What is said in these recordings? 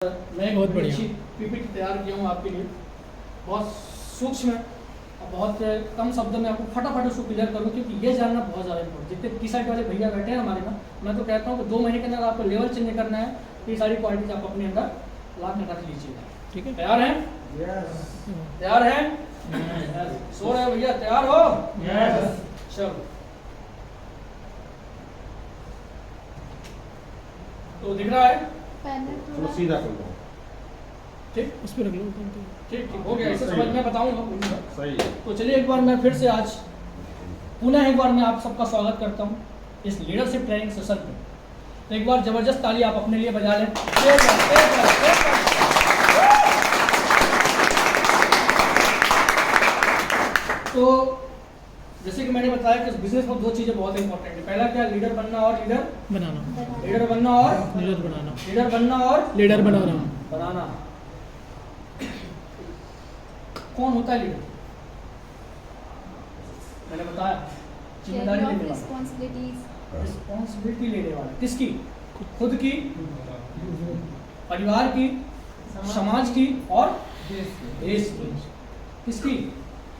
मैं बहुत बढ़िया अच्छी पीपीटी तैयार किया हूँ आपके लिए। बहुत सूक्ष्म है और बहुत कम शब्दों में आपको फटाफट उसको क्लियर करूँ, क्योंकि ये जानना बहुत ज़्यादा इम्पोर्टेंट। जितने टी साइड वाले भैया बैठे हैं हमारे में, मैं तो कहता हूँ कि 2 महीने के अंदर आपको लेवल चेंज करना है तो ये सारी क्वालिटीज आप अपने अंदर ला के रख लीजिएगा। ठीक है। तैयार हैं? तैयार हैं? सो रहे हो भैया? तैयार हो? चलो तो दिख रहा है? सीधा कर दो। ठीक उस पर रख लो। ठीक ठीक हो गया। इसे समझ में बताऊंगा। सही है। तो चलिए एक बार मैं फिर से आज पुनः एक बार मैं आप सबका स्वागत करता हूं इस लीडरशिप ट्रेनिंग सेशन पे। तो एक बार जबरदस्त ताली आप अपने लिए बजा लें। तो जैसे कि मैंने बताया कि बिजनेस में 2 चीज़ें बहुत इंपॉर्टेंट है। पहला क्या? लीडर बनना और लीडर बनाना। लीडर बनना और लीडर बनाना। लीडर बनना और लीडर बनाना। बनाना। कौन होता है लीडर? मैंने बताया जिम्मेदारी लेने वाला, रिस्पॉन्सिबिलिटी लेने वाला। किसकी? खुद की, परिवार की, समाज की और देश की। किसकी?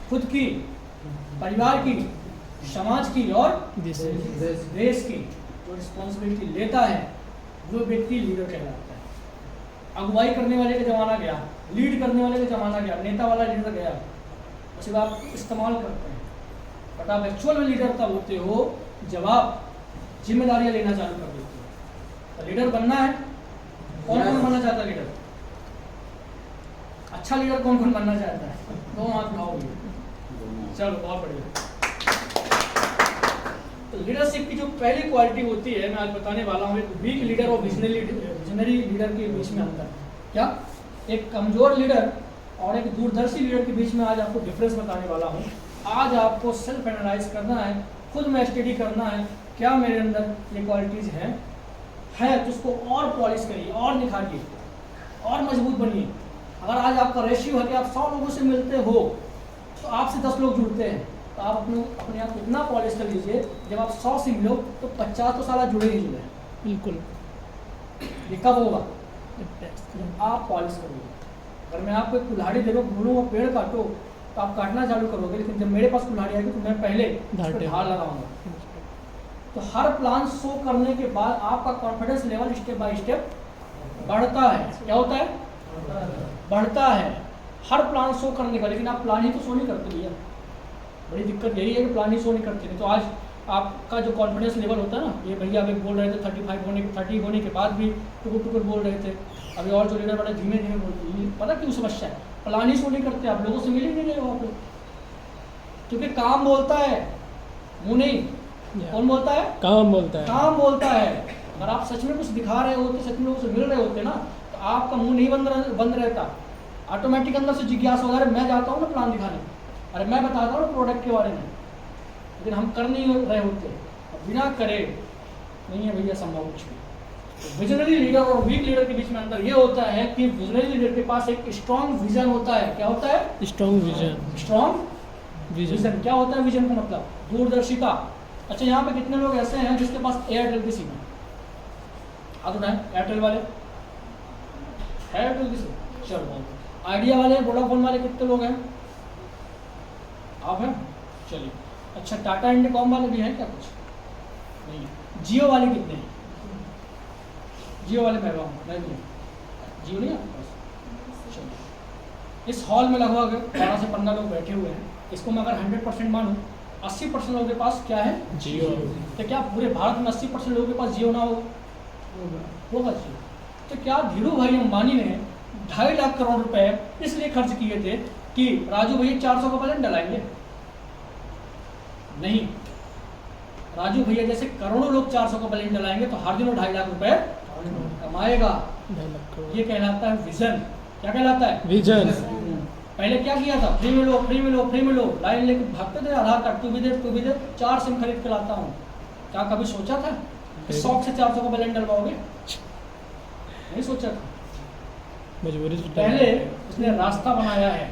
खुद की, परिवार की, समाज की और देश की। जो रिस्पॉन्सिबिलिटी लेता है वो व्यक्ति लीडर कहलाता है। अगुवाई करने वाले का जमाना गया, लीड करने वाले का जमाना गया, नेता वाला लीडर गया, उसके बाद इस्तेमाल करते हैं। बट आप एक्चुअल में लीडर तब होते हो जब आप जिम्मेदारियां लेना चालू कर देते हो। तो लीडर बनना है। कौन कौन बनना चाहता है लीडर? अच्छा लीडर कौन कौन बनना चाहता है? 2 हाथ उठाओगे। चलो बहुत बढ़िया। तो लीडरशिप की जो पहली क्वालिटी होती है मैं आज बताने वाला हूँ, एक वीक लीडर और विजनरी लीडर के बीच में अंतर। क्या? एक कमजोर लीडर और एक दूरदर्शी लीडर के बीच में आज आपको डिफरेंस बताने वाला हूँ। आज आपको सेल्फ एनालाइज करना है, खुद में स्टडी करना है, क्या मेरे अंदर ये क्वालिटीज़ हैं तो उसको और पॉलिश करिए और निखारिए और मजबूत बनिए। अगर आज आपका रेशियो है कि आप 100 लोगों से मिलते हो तो आपसे 10 लोग जुड़ते हैं, तो आप अपने आप को इतना पॉलिश कर लीजिए जब आप 100 से मिलो तो 50 तो साला जुड़े ही जुड़े। बिल्कुल। ये कब होगा? आप पॉलिश करोगे। अगर मैं आपको एक कुल्हाड़ी दे दूँ, बोलूँगा पेड़ काटो, तो आप काटना चालू करोगे, लेकिन जब मेरे पास कुल्हाड़ी आएगी तो मैं पहले ढाल लगाऊंगा। तो हर प्लान शो करने के बाद आपका confidence level step by step बढ़ता है। क्या होता है? बढ़ता है हर प्लान शो करने का। लेकिन आप प्लान ही तो शो नहीं करते भैया। बड़ी दिक्कत यही है कि प्लान ही शो नहीं करते। तो आज आपका जो कॉन्फिडेंस लेवल होता है ना, ये भैया अभी बोल रहे थे 30 होने के बाद भी टुकुर बोल रहे थे। अभी और जो लीडर बड़े धीमे धीमे बोलते हैं। पता क्यों समस्या है? प्लान ही शो नहीं करते। आप लोगों से मिल ही नहीं रहे हो आप लोग, क्योंकि काम बोलता है, मुँह नहीं। कौन बोलता है? काम बोलता है। काम बोलता है। अगर आप सच में कुछ दिखा रहे होते, सच में लोगों से मिल रहे होते ना, तो आपका मुंह नहीं बंद रहता। ऑटोमेटिक अंदर से जिज्ञासा होगा, अरे मैं जाता हूँ ना प्लान दिखाने, अरे मैं बताता हूँ ना प्रोडक्ट के बारे में। लेकिन हम कर नहीं रहे होते। बिना करे नहीं है भैया संभव कुछ भी। तो विजनरी लीडर और वीक लीडर के बीच में अंतर ये होता है कि विजनरी लीडर के पास एक स्ट्रॉन्ग विजन होता है। क्या होता है? Strong vision. Strong vision. क्या होता है विजन का मतलब? दूरदर्शिता। अच्छा, यहाँ पे कितने लोग ऐसे हैं जिसके पास एयरटेल की सिम है? हाथ उठाएं। एयरटेल वाले, एयरटेल की सिम। चलो, आइडिया वाले, वोडाफोन वाले कितने लोग हैं? आप हैं? चलिए। अच्छा, टाटा इंडिकॉम वाले भी हैं क्या? कुछ नहीं। जियो वाले कितने हैं? जियो वाले मैं भी हूँ। जियो नहीं आपके पास? चलिए, इस हॉल में लगभग 12 से 15 लोग बैठे हुए हैं। इसको मैं अगर 100% मानूँ, 80% लोगों के पास क्या है? जियो। तो क्या पूरे भारत में 80% लोगों के पास जियो ना होगा? जियो। तो क्या धीरू भाई अंबानी ने 2.5 लाख करोड़ रुपए इसलिए खर्च किए थे कि राजू भैया 400 का बैलेंस डलाएंगे? नहीं। राजू भैया जैसे करोड़ों लोग 400 का बैलेंस डलाएंगे तो हर दिन वो 2.5 लाख रुपए कमाएगा। ये कहलाता है विजन। क्या कहलाता है? विजन। पहले क्या किया था? फ्री में लो, फ्री में लो, फ्री में लो, लाइन लेके भागते थे। आधार कार्ड तू भी दे 4 सिम खरीद के लाता हूँ। क्या कभी सोचा था कि 100 से 400 का बैलेंस डलवाओगे? नहीं सोचा था। मजबूरी से पहले उसने रास्ता बनाया है।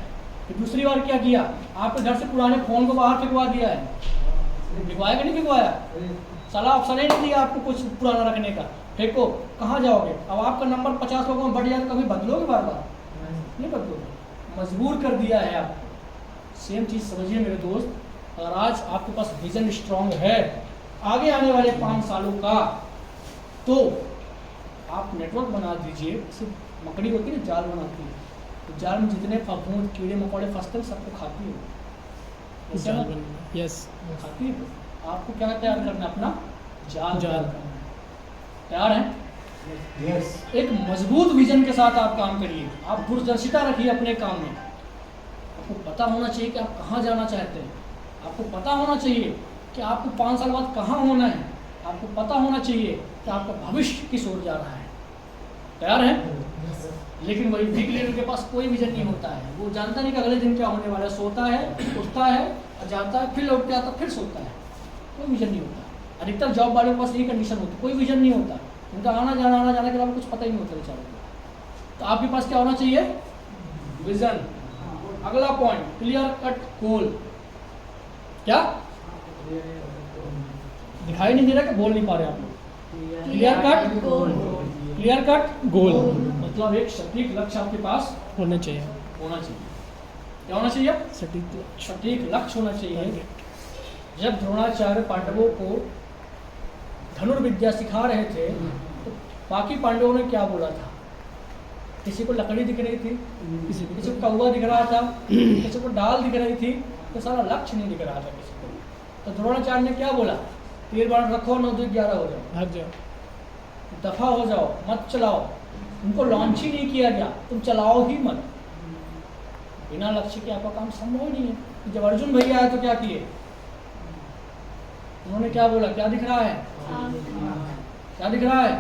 कि दूसरी बार क्या किया? आपके घर से पुराने फोन को बाहर फेंकवा दिया है। फेंकवाया कि नहीं फेंकवाया? साला ऑप्शन ही नहीं दिया आपको कुछ पुराना रखने का। फेंको, कहाँ जाओगे? अब आपका नंबर 50 लोगों में बढ़ जाए तो कभी बदलोगे बार बार? नहीं बदलोगे, मजबूर कर दिया है आपको। सेम चीज़ समझिए मेरे दोस्त, अगर आज आपके पास विजन स्ट्रांग है आगे आने वाले 5 सालों का, तो आप नेटवर्क बना दीजिए। सिर्फ मकड़ी होती है ना, जाल बनाती है, तो जाल में जितने फफूंद कीड़े मकोड़े फंसते हैं सबको खाती है, ऐसा ना? यस खाती है। आपको क्या तैयार करना है? अपना जाल तैयार करना है। तैयार हैं? यस। एक मजबूत विजन के साथ आप काम करिए, आप दूरदर्शिता रखिए अपने काम में। आपको पता होना चाहिए कि आप कहाँ जाना चाहते हैं, आपको पता होना चाहिए कि आपको 5 साल बाद कहाँ होना है, आपको पता होना चाहिए कि आपका भविष्य किस ओर जा रहा है। तैयार हैं? लेकिन वही वीक लीडर के पास कोई विजन नहीं होता है, वो जानता नहीं कि अगले दिन क्या होने वाला है। सोता है, उठता है और जाता है, फिर लौट के आता, फिर सोता है, कोई विजन नहीं होता। अधिकतर जॉब वालों के पास यही कंडीशन होती है, कोई विजन नहीं होता, उनका आना जाने के अलावा कुछ पता ही नहीं होता बेचारों को। तो आपके पास क्या होना चाहिए? विजन। अगला पॉइंट, क्लियर कट गोल। क्या दिखाई नहीं दे रहा कि बोल नहीं पा रहे आप लोग? क्लियर कट गोल। क्लियर कट गोल मतलब एक सटीक लक्ष्य आपके पास होना चाहिए, होना चाहिए। क्या होना चाहिए? सटीक सटीक लक्ष्य होना चाहिए। जब द्रोणाचार्य पांडवों को धनुर्विद्या सिखा रहे थे तो बाकी पांडवों ने क्या बोला था? किसी को लकड़ी दिख रही थी, किसी को कौवा दिख रहा था, किसी को डाल दिख रही थी, तो सारा लक्ष्य नहीं दिख रहा था किसी को। तो द्रोणाचार्य ने क्या बोला? तीर बाण रखो, 9 2 11 हो जाओ, भाग जाओ, दफा हो जाओ, मत चलाओ। उनको लॉन्च ही नहीं किया गया, तुम चलाओ ही मत। बिना लक्ष्य के आपका काम संभव ही नहीं है। जब अर्जुन भैया आए तो क्या किए? उन्होंने क्या बोला? क्या दिख रहा है? क्या दिख रहा है?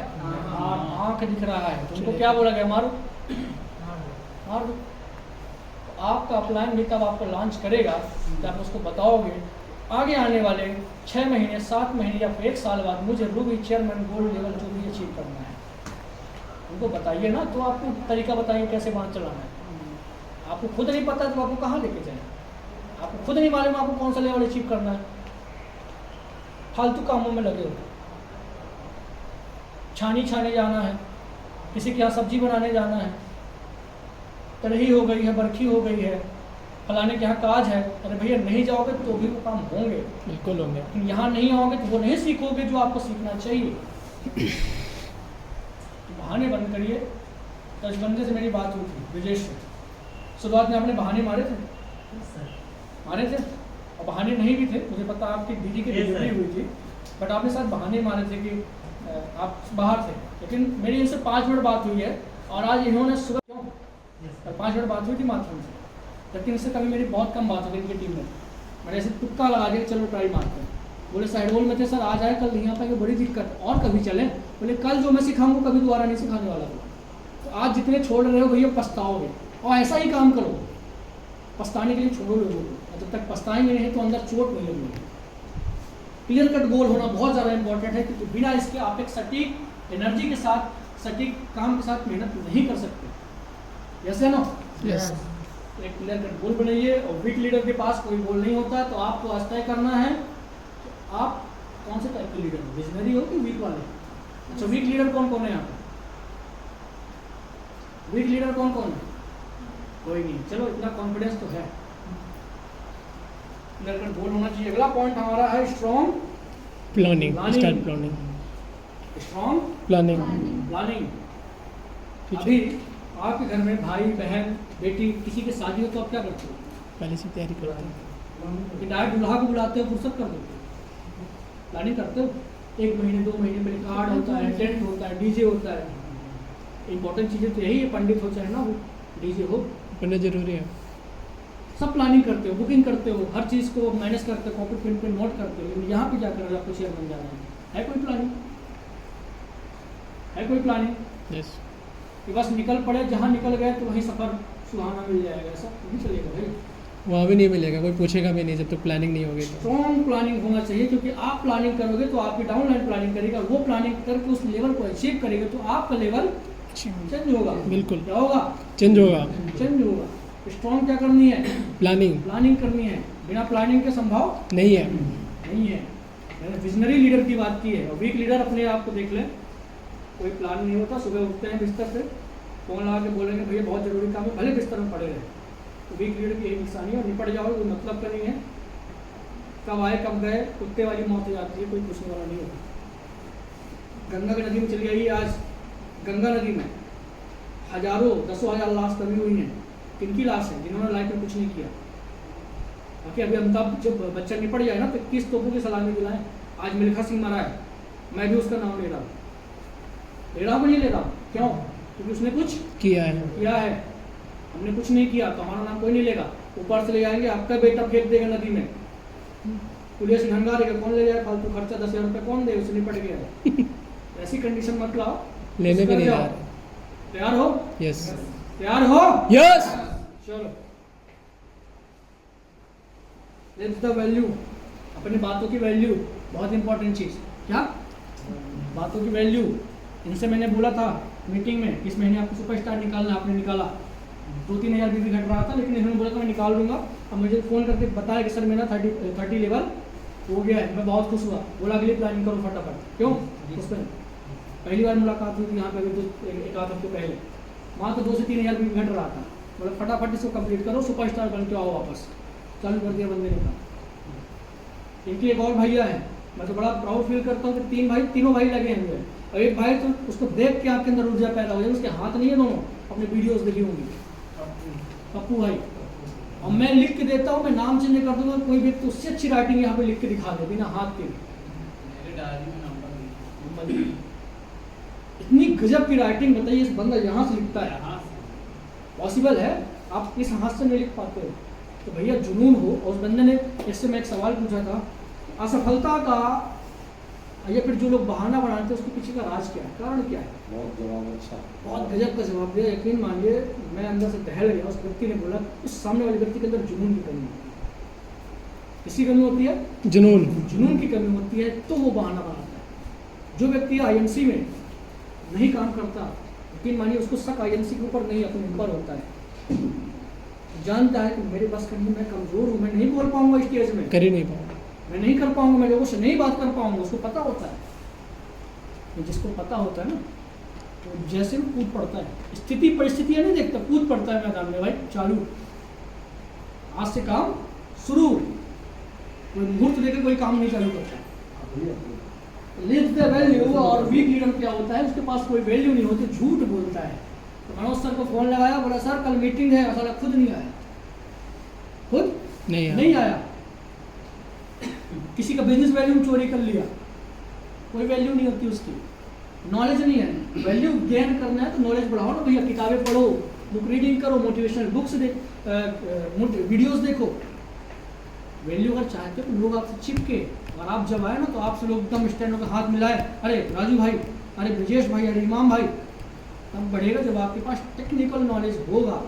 आँख दिख रहा है। तो उनको क्या बोला गया? मारो, मार दो। तो आपका अपलाइन भी तब आपको लॉन्च करेगा जब आप उसको बताओगे आगे आने वाले 6 महीने, 7 महीने या फिर 1 साल बाद मुझे रूबी चेयरमैन गोल्ड लेवल जो भी अचीव करना है। उनको बताइए ना, तो आपको तरीका बताइए कैसे बात चलाना है। आपको खुद नहीं पता तो आपको कहाँ लेके जाए? आपको खुद नहीं मालूम आपको कौन सा लेवल अचीव करना है, फालतू कामों में लगे हो। छाने जाना है, किसी के यहाँ सब्जी बनाने जाना है, कढ़ी हो गई है, बरखी हो गई है, फलाने के यहाँ काज है। अरे भैया नहीं जाओगे तो भी वो काम होंगे, बिल्कुल होंगे। लेकिन यहाँ नहीं आओगे तो वो नहीं सीखोगे जो आपको सीखना चाहिए। बहाने बंद करिए। तो इस बंदे से मेरी बात हुई थी, विजेश से। शुरुआत में आपने बहाने मारे थे, और बहाने नहीं भी थे, मुझे पता आपकी दीदी की डिलीवरी हुई थी, बट आपने शायद बहाने मारे थे कि आप बाहर थे। लेकिन मेरी इनसे 5 मिनट बात हुई है और आज इन्होंने सुबह क्यों 5 मिनट बात हुई थी माध्यम से, लेकिन इससे कभी मेरी बहुत कम बात हो गई इनकी टीम में। मैंने ऐसे तुक्का लगा दिया, चलो ट्राई मारते हैं। बोले साइड वॉल में थे, सर आज आए, कल नहीं आ पाएंगे, बड़ी दिक्कत, और कभी चले। बोले कल जो मैं सिखाऊंगा कभी दोबारा नहीं सिखाने वाला हूँ। तो आज जितने छोड़ रहे हो भैया पछताओगे, और ऐसा ही काम करो। पछताने के लिए छोड़ो लोगों को, जब तक पछताएंगे नहीं तो अंदर चोट नहीं लगेगी। क्लियर कट गोल होना बहुत ज़्यादा इंपॉर्टेंट है, क्योंकि बिना इसके आप एक सटीक एनर्जी के साथ, सटीक काम के साथ मेहनत नहीं कर सकते। यस है ना? यस। एक क्लियर कट गोल बनाइए। और वीक लीडर के पास कोई गोल नहीं होता, तो आपको आज तय करना है कि आप कौन से टाइप के लीडर हो, विजनरी हो कि वीक वाले। अच्छा, वीक लीडर कौन कौन है यहाँ पे? वीक लीडर कौन कौन है? कोई नहीं। चलो इतना कॉन्फिडेंस तो है। क्लियर कट गोल होना चाहिए। अगला पॉइंट हमारा है strong planning, Planning. Start planning, strong planning. Planning. अभी आपके घर में भाई बहन बेटी किसी की शादी हो तो आप क्या करते हो? पहले से तैयारी करते हैं। कि डायरेक्ट दूल्हा को बुलाते हो, फुर्सत कर देते हो, प्लानिंग करते हो। 1 महीने 2 महीने पहले कार्ड होता है, टेंट होता है, डीजे होता है। इंपॉर्टेंट चीज़ें तो यही है, पंडित हो चाहे ना हो, डीजे हो, बनना जरूरी है। सब प्लानिंग करते हो, बुकिंग करते हो, हर चीज़ को मैनेज करते हो, कॉपी पेन पे नोट करते हो। लेकिन यहाँ पे क्या कर रहे हो? आपको शेयर बन जाना है कोई प्लानिंग? है कोई प्लानिंग? यस। कि बस निकल पड़े, जहाँ निकल गए तो वहीं सफ़र सुहाना मिल जाएगा, ऐसा नहीं चलेगा भाई। वहाँ भी नहीं मिलेगा, कोई पूछेगा भी नहीं जब तक प्लानिंग नहीं होगी। तो स्ट्रॉन्ग प्लानिंग होना चाहिए, क्योंकि आप प्लानिंग करोगे तो आपकी डाउनलाइन प्लानिंग करेगा, वो प्लानिंग करके उस लेवल को अचीव करेगा तो आपका लेवल चेंज होगा। बिल्कुल क्या होगा? चेंज होगा। चेंज होगा। स्ट्रॉन्ग क्या करनी है? प्लानिंग प्लानिंग करनी है। बिना प्लानिंग के संभव नहीं है। नहीं है। मैंने विजनरी लीडर की बात की है, और वीक लीडर अपने आप को देख ले। कोई प्लान नहीं होता, सुबह उठते हैं बिस्तर से, फ़ोन लगा के बोलेंगे भैया बहुत ज़रूरी काम है, भले बिस्तर में पड़े रहे। तो वीक लीडर की यही निशानी है, और निपट जाओ, कोई मतलब का नहीं है। कब आए कब गए, कुत्ते वाली मौत हो जाती है, कोई पूछने वाला नहीं होता। गंगा की नदी में चली आइए, आज गंगा नदी में हजारों 10,000 लाश दबी हुई हैं। किनकी लाश है? जिन्होंने लाइफ में कुछ नहीं किया। बाकी अभी अमिताभ जब बच्चा निपट जाए ना तो 21 तोपों की सलामी दिलाएं। आज मिल्खा सिंह मरा है, मैं भी उसका नाम ले रहा हूँ, नहीं ले रहा। क्यों? क्योंकि उसने कुछ किया है। हमने कुछ नहीं किया तो हमारा नाम कोई नहीं लेगा। ऊपर से ले जाएंगे, आपका बेटा फेंक देगा नदी में, पुलिस घंगारेगा, कौन ले जाए? फालतू खर्चा 10,000 रुपये कौन दे? उससे निपट गया है। ऐसी कंडीशन मत लाओ, लेने भी नहीं आ रहे। तैयार हो? यस तैयार हो? यस। चलो, दैट्स द वैल्यू। अपनी बातों की वैल्यू बहुत इंपॉर्टेंट चीज़। क्या बातों की वैल्यू? इनसे मैंने बोला था मीटिंग में, इस महीने आपको सुपरस्टार निकालना, आपने निकाला। 2-3 हज़ार बीबी घट रहा था, लेकिन इन्होंने बोला था मैं निकाल दूंगा। अब मुझे फ़ोन करके बताया कि सर मेरा 30 लेवल हो गया है। मैं बहुत खुश हुआ, बोला अगली प्लानिंग करो फटाफट। क्यों? उसमें पहली बार मुलाकात हुई थी यहाँ पे, अभी एक आध हफ्ते पहले। वहाँ तो 2 से 3 हज़ार बीबी घट रहा था। बोला फटाफट इसको कंप्लीट करो, सुपरस्टार बन के आओ वापस। चालू कर दिया बंदे ने काम। इनकी एक और भैया है, मैं तो बड़ा प्राउड फील करता हूँ कि तीनों भाई लगे हैं हुए। और एक भाई तो उसको देख के आपके अंदर ऊर्जा पैदा हो जाए। उसके हाथ नहीं है दोनों, अपने वीडियोस देखी होंगी, पप्पू भाई। और मैं लिख के देता हूँ, मैं नाम चेंज कर दूंगा, कोई व्यक्ति उससे अच्छी राइटिंग यहाँ पे लिख के दिखा दे बिना हाथ के। इतनी गजब की राइटिंग, बताइए इस बंदा यहाँ से लिखता है, पॉसिबल है? आप इस हाथ से नहीं लिख पाते हो। तो भैया जुनून हो। और उस बंदे ने इससे मैं एक सवाल पूछा था, असफलता का या फिर जो लोग बहाना बनाते हैं उसके पीछे का राज क्या है, कारण क्या है? बहुत जवाब अच्छा, बहुत गजब का जवाब दिया। यकीन मानिए मैं अंदर से दहल गया। उस व्यक्ति ने बोला उस सामने वाले व्यक्ति के अंदर जुनून की कमी होती है। किसकी कमी होती है? जुनून की कमी होती है, तो वो बहाना बनाता है। जो व्यक्ति आईएमसी में नहीं काम करता, यकीन मानिए उसको शक आईएमसी के ऊपर नहीं, अपने ऊपर होता है। जानता है कि मेरे बस करने में कमजोर हूँ, मैं नहीं बोल पाऊंगा स्टेज में, कर ही नहीं पाऊंगा, मैं नहीं कर पाऊंगा, मैं लोगों से नहीं बात कर पाऊंगा। उसको पता होता है। तो जिसको पता होता है ना, तो जैसे वो कूद पड़ता है। स्थिति परिस्थितियां नहीं देखता, कूद पड़ता है मैदान में। भाई चालू, आज से काम शुरू। कोई मुहूर्त देकर कोई काम नहीं चालू करता। Live the value. और वीक लीडर क्या होता है? उसके पास कोई वैल्यू नहीं होती, झूठ बोलता है। तो मनोज सर को फोन लगाया, बोला सर कल मीटिंग है, साला खुद नहीं आया, खुद नहीं आया। किसी का बिजनेस वैल्यू चोरी कर लिया, कोई वैल्यू नहीं होती उसकी। नॉलेज नहीं है, वैल्यू गेन करना है तो नॉलेज बढ़ाओ ना भैया। किताबें पढ़ो, बुक रीडिंग करो, मोटिवेशनल बुक्स वीडियोस देखो। वैल्यू अगर चाहते हो तो लोग आपसे चिपके, और आप जब आए ना तो आपसे लोग एकदम स्टैंड होकर हाथ मिलाए, अरे राजू भाई, अरे ब्रजेश भाई, अरे इमाम भाई। तब बढ़ेगा जब आपके पास टेक्निकल नॉलेज होगा,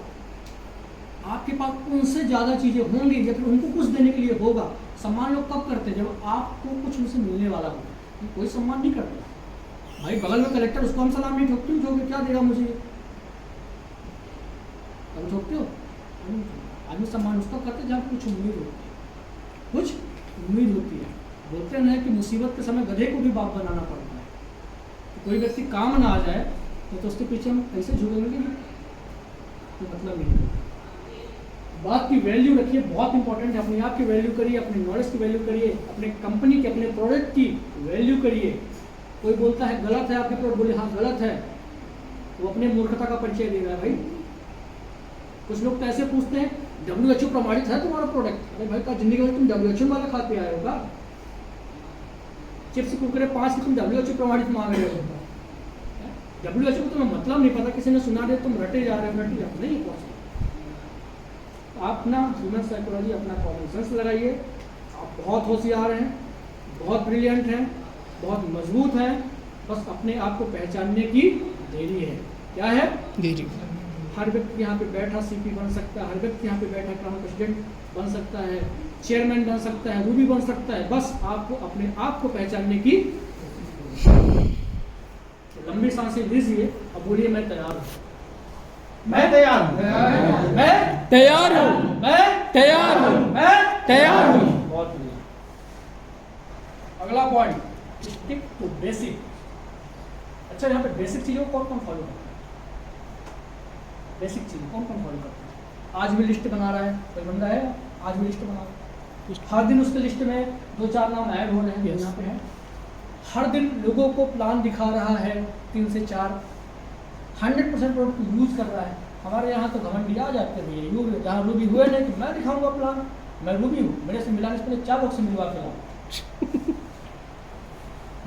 आपके पास उनसे ज़्यादा चीज़ें होंगी, या फिर उनको कुछ देने के लिए होगा। सम्मान लोग कब करते हैं? जब आपको कुछ उनसे मिलने वाला हो। कोई सम्मान नहीं करता। भाई बगल में कलेक्टर, उसको हम सलाम नहीं ठोकते हो, जो कि क्या देगा मुझे, कब ठोकते हो? आदमी सम्मान उसका करते जहाँ कुछ उम्मीद होती है, कुछ उम्मीद होती है। बोलते हैं कि मुसीबत के समय गधे को भी बाप बनाना पड़ता है। तो कोई व्यक्ति काम ना आ जाए तो उसके पीछे हम कैसे झुकेंगे? तो मतलब नहीं है। बात की वैल्यू रखिए, बहुत इंपॉर्टेंट है। अपने आप की वैल्यू करिए, अपने नॉलेज की वैल्यू करिए, अपने कंपनी की, अपने प्रोडक्ट की वैल्यू करिए। कोई बोलता है गलत है आपके प्रोडक्ट, बोले हाँ गलत है, वो अपने मूर्खता का परिचय दे रहा है। भाई कुछ लोग तो ऐसे पूछते हैं WHO प्रमाणित है तुम्हारा प्रोडक्ट? अरे भाई का जिंदगी में तुम WHO वाला खाते आए हो का? चिप्स कुरकुरे 5 की तुम WHO प्रमाणित मांग रहे हो? WHO को तुम्हें मतलब नहीं पता, किसी ने सुना दे तुम रटे जा रहे हो, नहीं पहुँच। आप ना ह्यूमन साइकोलॉजी, अपना कॉमन सेंस लगाइए। आप बहुत होशियार हैं, बहुत ब्रिलियंट हैं, बहुत मजबूत हैं, बस अपने आप को पहचानने की देरी है। क्या है? देरी। हर व्यक्ति यहाँ पे बैठा CP बन सकता है, हर व्यक्ति यहाँ पे बैठा क्राउन प्रेसिडेंट बन सकता है, चेयरमैन बन सकता है, रूबी बन सकता है। बस आपको अपने आप को पहचानने की। तो लंबी सांसें लीजिए और बोलिए मैं तैयार हूँ, मैं तैयार हूँ, मैं तैयार हूँ, मैं तैयार हूँ, मैं तैयार हूँ। बहुत बढ़िया। अगला पॉइंट, स्टिक टू बेसिक। अच्छा, यहाँ पे बेसिक चीज़ों को कौन कौन फॉलो करता है? बेसिक चीज़ें कौन कौन फॉलो करता है? आज भी लिस्ट बना रहा है कोई बंदा है, आज भी लिस्ट बना रहा है, हर दिन उसके लिस्ट में 2-4 नाम ऐड हो रहे हैं, Yes. यहाँ पे है। हर दिन लोगों को प्लान दिखा रहा है 3 से 4, 100% प्रोडक्ट यूज़ कर रहा है। हमारे यहाँ तो घमंडी आ जाते हैं भैया, यू जहाँ रूबी हुए नहीं कि मैं दिखाऊंगा प्लान, मैं रूबी हूँ, मेरे से मिलाने से पहले 4 लोग से मिलवा के लाओ,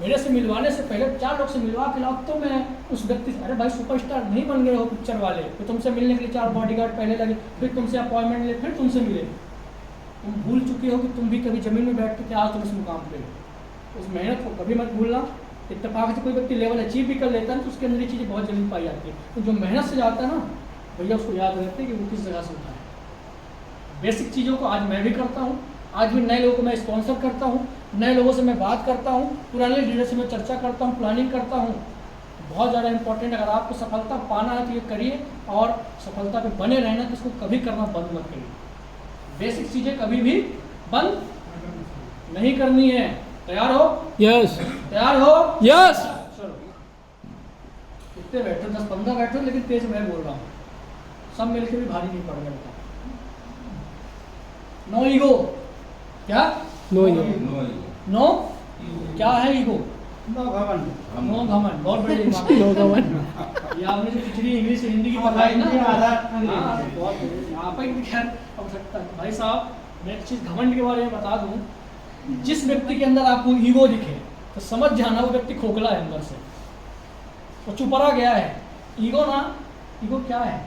मेरे से मिलवाने से पहले 4 लोग से मिलवा के लाओ तो मैं उस व्यक्ति से, अरे भाई सुपरस्टार नहीं बन गए हो पिक्चर वाले, तो तुमसे मिलने के लिए 4 बॉडीगार्ड पहले लगे, फिर तुमसे अपॉइंटमेंट ले, फिर तुमसे मिले। तुम भूल चुके हो कि तुम भी कभी ज़मीन में बैठ के थे, आज तुम इस मुकाम पे हो। उस मेहनत को कभी मत भूलना। इत्तेफाक से कोई व्यक्ति लेवल अचीव भी कर लेता है तो उसके अंदर ये चीज़ें बहुत जल्दी पाई जाती है। तो जो मेहनत से जाता है ना भैया, उसको याद रखते हैं कि वो किस जगह से उठा है। बेसिक चीज़ों को आज मैं भी करता हूँ, आज भी नए लोगों को मैं स्पॉन्सर करता हूँ, नए लोगों से मैं बात करता हूँ, पुराने लीडर से मैं चर्चा करता हूँ, प्लानिंग करता हूँ। बहुत ज़्यादा इंपॉर्टेंट, अगर आपको सफलता पाना है तो ये करिए, और सफलता पे बने रहना तो इसको कभी करना बंद मत करिए। बेसिक चीज़ें कभी भी बंद नहीं करनी है। तैयार हो? यस तैयार हो? यस। चलो, कितने बैठे? 10-15 बैठे, लेकिन तेज मैं बोल रहा हूँ, सब मिलकर भी भारी नहीं पड़ रहा। No ego. क्या? No ego. नो क्या है ईगो? नो घमंड। नो घमंड। बहुत बड़ी बात है। नो घमंड। ये आपने जो पिछली इंग्लिश हिंदी की पढ़ाई ना, आधार हाँ, बहुत बड़ी। आप ही खैर आवश्यकता है। भाई साहब, मैं एक चीज़ घमंड के बारे में बता दूं, जिस व्यक्ति के अंदर आपको ईगो दिखे तो समझ जाना वो व्यक्ति खोखला है अंदर से, वो चुपरा गया है। ईगो ना, ईगो क्या है?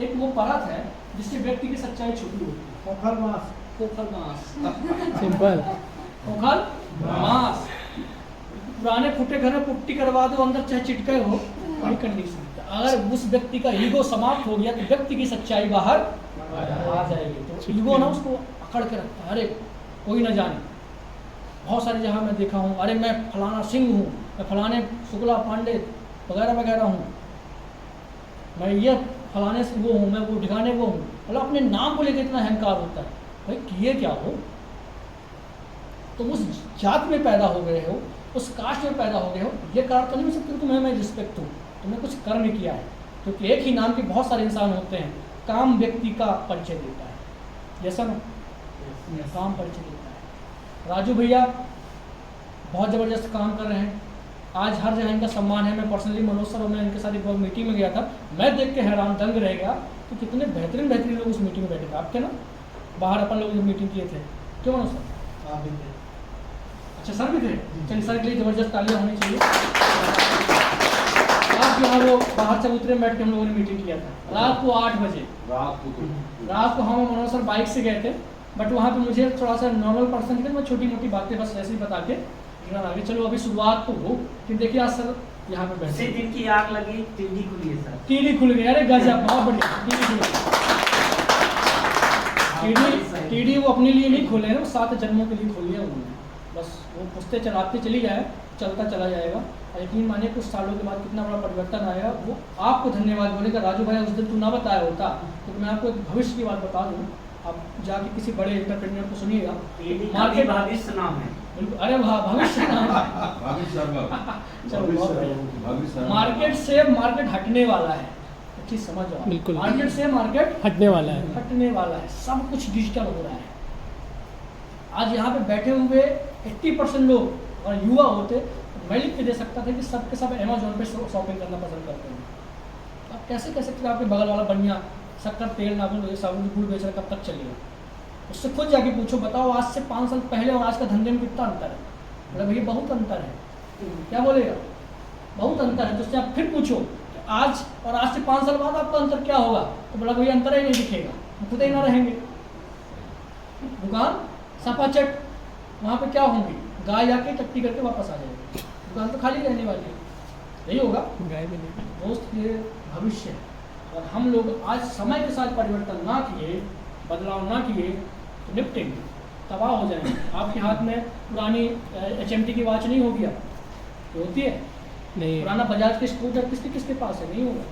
एक वो परत है जिससे व्यक्ति की सच्चाई छुपी होती है। खोखल मांस। खोखल मांस। सिंपल। खोखल मांस। पुराने फुटे घर में पुट्टी करवा दो, अंदर चाहे चिटके हो, कोई कंडीशन। अगर उस व्यक्ति का ईगो समाप्त हो गया तो व्यक्ति की सच्चाई बाहर आ जाएगी। तो ईगो ना उसको अकड़ के रखता है, अरे कोई ना जाने। बहुत सारी जगह मैं देखा हूँ, अरे मैं फलाना सिंह हूँ, मैं फलाने शुक्ला पांडे वगैरह वगैरह हूँ, मैं ये फलाने से वो हूँ, मैं वो ठिकाने वो हूँ। मतलब अपने नाम को लेकर इतना अहंकार होता है। भाई किए क्या हो? तुम उस जात में पैदा हो गए हो, उस कास्ट में पैदा हो गए हो, ये कारण तो नहीं हो सकता तुम्हें मैं रिस्पेक्ट हूँ। तुमने कुछ कर्म किया है, क्योंकि एक ही नाम के बहुत सारे इंसान होते हैं। काम व्यक्ति का परिचय देता है, जैसा ना काम परिचय देता है। राजू भैया बहुत ज़बरदस्त काम कर रहे हैं, आज हर जगह इनका सम्मान है। मैं पर्सनली मनोज सर और मैं इनके साथ एक बार मीटिंग में गया था, मैं देख के हैरान दंग रह गया कि कितने बेहतरीन बेहतरीन लोग उस मीटिंग में बैठे थे। आप थे ना, बाहर अपन लोग मीटिंग किए थे, क्यों मनोज सर? आप भी थे। अच्छा सर भी थे, चलिए सर के लिए ज़बरदस्त तालियां होनी चाहिए। आप यहाँ वो बाहर से उतरे बैठ के हम लोगों ने मीटिंग किया था रात को 8 बजे। रात को हम मनोज सर बाइक से गए थे, बट वहाँ पे मुझे थोड़ा सा नॉर्मल पर्सन थे, मैं छोटी मोटी बातें बस ऐसे ही बता के आगे चलो अभी शुरुआत तो हो। कि देखिए आज सर यहाँ पे बैठे, दिन की आग लगी, टीडी खुली है सर। टीडी खुल गई, अरे गजब, बहुत बढ़िया। टीडी वो अपने लिए नहीं खोले हैं, वो 7 जन्मों के लिए खोली है उन्होंने। बस वो पुस्ते चलाते चली जाए, चलता चला जाएगा। यकीन मानिए कुछ सालों के बाद कितना बड़ा परिवर्तन आएगा। वो आपको धन्यवाद बोलेगा, राजू भाई उस दिन तू ना बताया होता। तो मैं आपको एक भविष्य की बात बता दूँ, आप जाके किसी बड़े एंटरप्रेन्योर को सुनिएगा, मार्केट भविष्य नाम है। बिल्कुल, अरे वाह, भविष्य नाम है। चलो बहुत बढ़िया। मार्केट से मार्केट हटने वाला है, अच्छी समझ लो। बिल्कुल। मार्केट से मार्केट हटने वाला है। हटने वाला है, सब कुछ डिजिटल हो रहा है। आज यहाँ पे बैठे हुए 80% लोग और युवा होते तो मैं लिख के दे सकता था कि सब के सब अमेजोन पे शॉपिंग करना पसंद करते हैं। आप कैसे कह सकते हो आपके बगल वाला बनिया शक्कर तेल नाखून साबुन गुड़ बेच रहा, कब तक चलेगा? उससे खुद जाके पूछो, बताओ आज से 5 साल पहले और आज का धंधे में कितना अंतर है? मतलब भैया बहुत अंतर है। क्या बोलेगा? बहुत अंतर है। तो उससे आप फिर पूछो कि आज और आज से 5 साल बाद आपका अंतर क्या होगा? तो बोला भैया अंतर ही नहीं दिखेगा, खुद ही ना रहेंगे। दुकान सपाचट, वहाँ पे क्या होंगी? गाय आके चट्टी करके वापस आ जाएगी, दुकान तो खाली रहने वाली है। यही होगा गाय में नहीं। दोस्त, ये भविष्य है। और हम लोग आज समय के साथ परिवर्तन ना किए, बदलाव ना किए तो निपटेंगे, तबाह हो जाएंगे। आपके हाथ में पुरानी HMT की वॉच नहीं होगी, तो होती है नहीं। पुराना बजाज के स्कूटर किसके किसके पास है? नहीं होगा,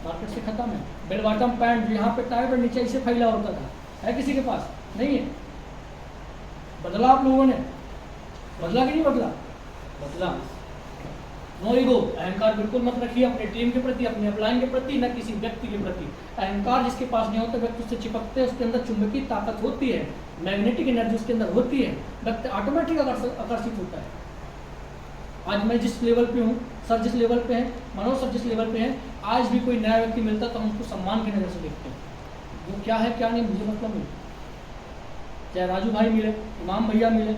मार्केट से खत्म है। बेल बॉटम पैंट जो यहाँ पे टायर पर नीचे ऐसे फैला होता था, है किसी के पास? नहीं है। बदला आप लोगों ने, बदला कि नहीं बदला? बदला। नो ईगो, अहंकार बिल्कुल मत रखिए अपने टीम के प्रति, अपने अपलाइन के प्रति, न किसी व्यक्ति के प्रति। अहंकार जिसके पास नहीं होता व्यक्ति उससे चिपकते हैं, उसके अंदर चुंबकीय ताकत होती है, मैग्नेटिक एनर्जी उसके अंदर होती है, व्यक्ति ऑटोमेटिक आकर्षित होता है। आज मैं जिस लेवल पे हूँ, सर जिस लेवल पे हैं, मनोज सर जिस लेवल पे हैं, आज भी कोई नया व्यक्ति मिलता तो हम उसको सम्मान की नज़र से देखते हैं। वो क्या है क्या नहीं मुझे मतलब नहीं। चाहे राजू भाई मिले, इमाम भैया मिले,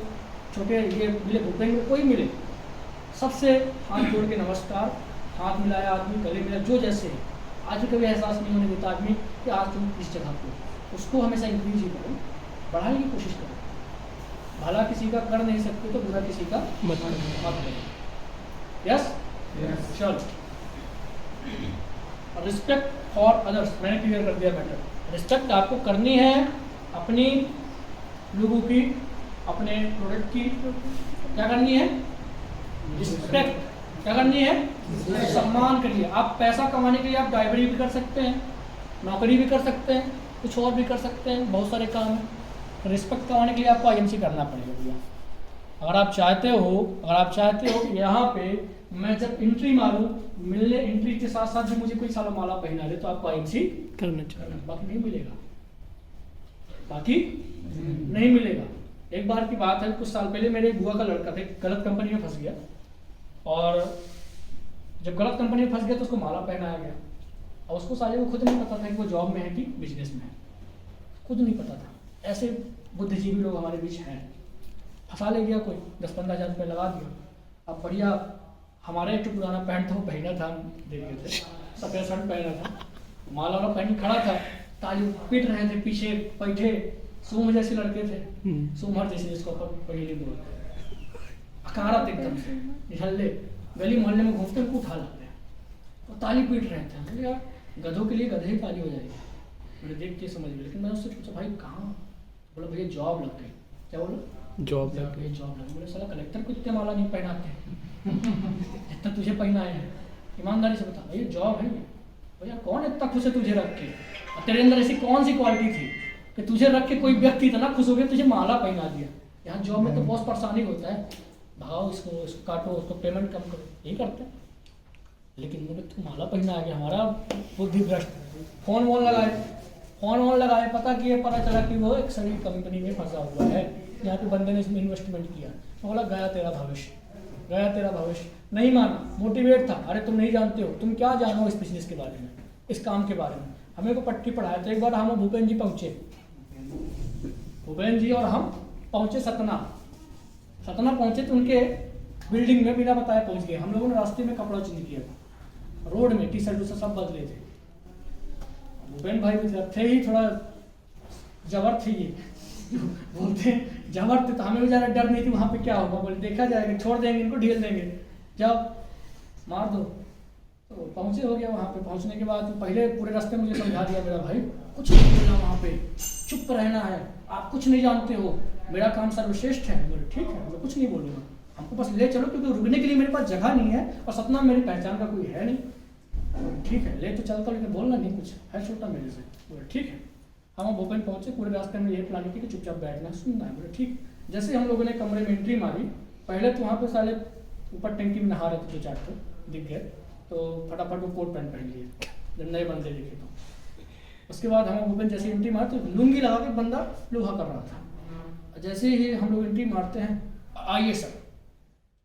छोटे ये मिले, भूपेंद्र कोई मिले, सबसे हाथ जोड़ के नमस्कार, हाथ मिलाया आदमी, गले मिला, जो जैसे है। आज भी कभी एहसास नहीं होने देता आदमी कि आज तुम इस जगह पे, उसको हमेशा इंक्रीज ही करो, बढ़ाने की कोशिश करो। भला किसी का कर नहीं सकते तो बुरा किसी का मत करो। यस चलो, रिस्पेक्ट फॉर अदर्स मैंने क्लियर कर दिया बेटर। रिस्पेक्ट आपको करनी है अपनी लोगों की, अपने प्रोडक्ट की, क्या करनी है? रिस्पेक्ट क्या करनी है? सम्मान करिए। आप पैसा कमाने के लिए आप ड्राइवरी भी कर सकते हैं, नौकरी भी कर सकते हैं, कुछ और भी कर सकते हैं, बहुत सारे काम हैं। रिस्पेक्ट कमाने के लिए आपको आईएमसी करना पड़ेगा भैया। अगर आप चाहते हो यहाँ पे मैं जब एंट्री मारूं, मिलने एंट्री के साथ साथ भी मुझे कोई साला माला पहना दे तो आपको आईएमसी करना चाहिए, बाकी नहीं मिलेगा, बाकी नहीं मिलेगा। एक बार की बात है, कुछ साल पहले मेरे बुआ का लड़का था, गलत कंपनी में फंस गया, और जब गलत कंपनी में फंस गया तो उसको माला पहनाया गया, और उसको साले को खुद नहीं पता था कि वो जॉब में है कि बिजनेस में है, खुद नहीं पता था। ऐसे बुद्धिजीवी लोग हमारे बीच हैं। फंसा ले गया कोई, 10-15 हज़ार रुपये लगा दिया। अब बढ़िया हमारा एक पुराना पैंट था वो पहना था, दे दिए थे, सफ़ेद शर्ट पहना था, माला वाला पहन खड़ा था, ताली पीट रहे थे, पीछे बैठे सूम जैसे लड़के थे, सूमर जैसे जिसको पहले बोलते हैं, अकारत एकदम से निहल्ले, गली मोहल्ले में घूमते उनको उठा लाते हैं, और ताली पीट रहे थे। मैंने यार गधों के लिए गधे ही ताली हो जाएगी, मैंने देख के समझ लिया। लेकिन मैंने उससे पूछा भाई कहाँ? बोला भैया जॉब लग गई। क्या बोला? जॉब लग गई। जॉब लग गई। बोले साला कलेक्टर को इतने माला नहीं पहनाते जितना तुझे पहनाए हैं, ईमानदारी से बता भैया जॉब है भैया, कौन इतना खुश है तुझे रख के? और तेरे अंदर ऐसी कौन सी क्वालिटी थी कि तुझे रख के कोई व्यक्ति इतना खुश हो गया तुझे माला पहना दिया? यहाँ जॉब में तो बहुत परेशानी होता है, भाव इसको काटो, उसको पेमेंट कम करो, यही करते हैं। लेकिन मुझे तो माला पहना आ गया, हमारा बुद्धि भ्रष्ट। फोन वोन लगाए, पता किए, पता चला कि वो एक सही कंपनी में फंसा हुआ है, यहाँ पे बंदे ने इसमें इन्वेस्टमेंट किया। मैं बोला गया तेरा भविष्य। नहीं माना, मोटिवेट था, अरे तुम नहीं जानते हो, तुम क्या जानो इस बिजनेस के बारे में, इस काम के बारे में। हमें को पट्टी पढ़ाया था। एक बार हम भूपेंद्र जी पहुँचे, भूपेंद्र जी और हम पहुँचे सतना पहुँचे तो उनके बिल्डिंग में बिना बताए पहुँच गए। हम लोगों ने रास्ते में कपड़ा चेंज किया था, रोड में टी-शर्ट सब बदले थे। भूपेंद्र भाई भी थे ही थोड़ा जबर थे, ये बोलते जबर थे, तो हमें भी ज़्यादा डर नहीं थी वहाँ पे क्या होगा। बोले देखा जाएगा, छोड़ देंगे इनको, ढील देंगे, जब मार दो। तो पहुँचे हो गया। वहाँ पे पहुँचने के बाद पहले पूरे रास्ते मुझे समझा दिया मेरा भाई, कुछ नहीं बोलना वहाँ पे, चुप रहना है, आप कुछ नहीं जानते हो, मेरा काम सर्वश्रेष्ठ है। बोले ठीक है, मैं कुछ नहीं बोलूँगा, हमको बस ले चलो, क्योंकि रुकने के लिए मेरे पास जगह नहीं है और सतना में मेरी पहचान का कोई है नहीं। ठीक है, ले तो चलता, लेकिन बोलना नहीं कुछ है, छोटा मेरे से। बोले ठीक है। हम भोपाल पहुँचे, पूरे रास्ते में यही प्लान की कि चुपचाप बैठना सुनना है। बोले ठीक। जैसे हम लोगों ने कमरे में एंट्री मारी, पहले तो वहाँ पे साले ऊपर टंकी में नहा रहे थे, 2-4 तो दिख गए, तो फटाफट वो कोट पैंट पहन लिए जब नए बंदे दिखे तो। उसके बाद हम भूपेन जैसे एंट्री मारे तो लुंगी लगा के बंदा लोहा कर रहा था। जैसे ही हम लोग एंट्री मारते हैं, आइए सर,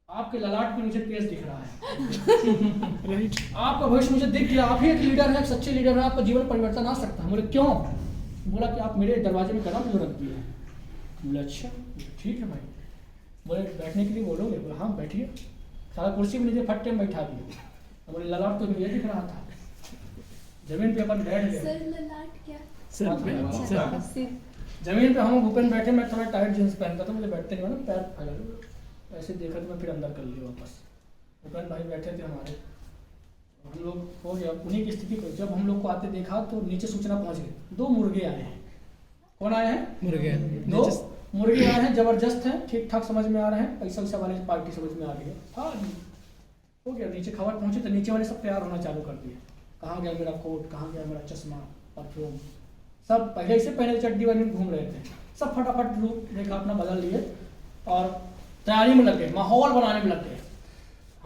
आपके ललाट पे मुझे तेज दिख रहा है आपका भविष्य मुझे दिख गया, आप ही एक लीडर है, एक सच्चे लीडर है, आपका जीवन परिवर्तन आ सकता है। बोले क्यों? बोला कि आप मेरे दरवाजे में कदम क्यों रख दिए हैं? बोले अच्छा ठीक है भाई। बोले बैठने के लिए बोलोगे? बोले हाँ बैठिए। सारा कुर्सी में नीचे फट्टे में बैठा दिए। बोले ललाट तो मुझे दिख रहा था, जमीन पे अपन बैठ गए। सर ललाट क्या? जमीन पे हम भूपेन बैठे, मैं थोड़ा टाइट जींस पहनता था, मुझे बैठते नहीं, मैंने पैर फैला लिया, ऐसे देखा तो मैं फिर अंदर कर लिया वापस। भूपेन भाई बैठे थे हमारे, हम लोग हो गया उन्हीं की स्थिति को। जब हम लोग को आते देखा तो नीचे सूचना पहुंच गई, 2 मुर्गे आए हैं। कौन आए हैं? 2 मुर्गे आए हैं, जबरदस्त हैं, ठीक ठाक समझ में आ रहे हैं, पैसा वैसा वाले पार्टी समझ में आ रही है। हाँ हो गया। नीचे खबर पहुंची तो नीचे वाले सब तैयार होना चालू कर दिए। कहाँ गया मेरा कोट, कहाँ गया मेरा चश्मा, परफ्यूम, सब पहले से पहले चड्डी वाली में घूम रहे थे, सब फटाफट रूप देखा अपना बदल लिए और तैयारी में लग गए, माहौल बनाने में लग गए।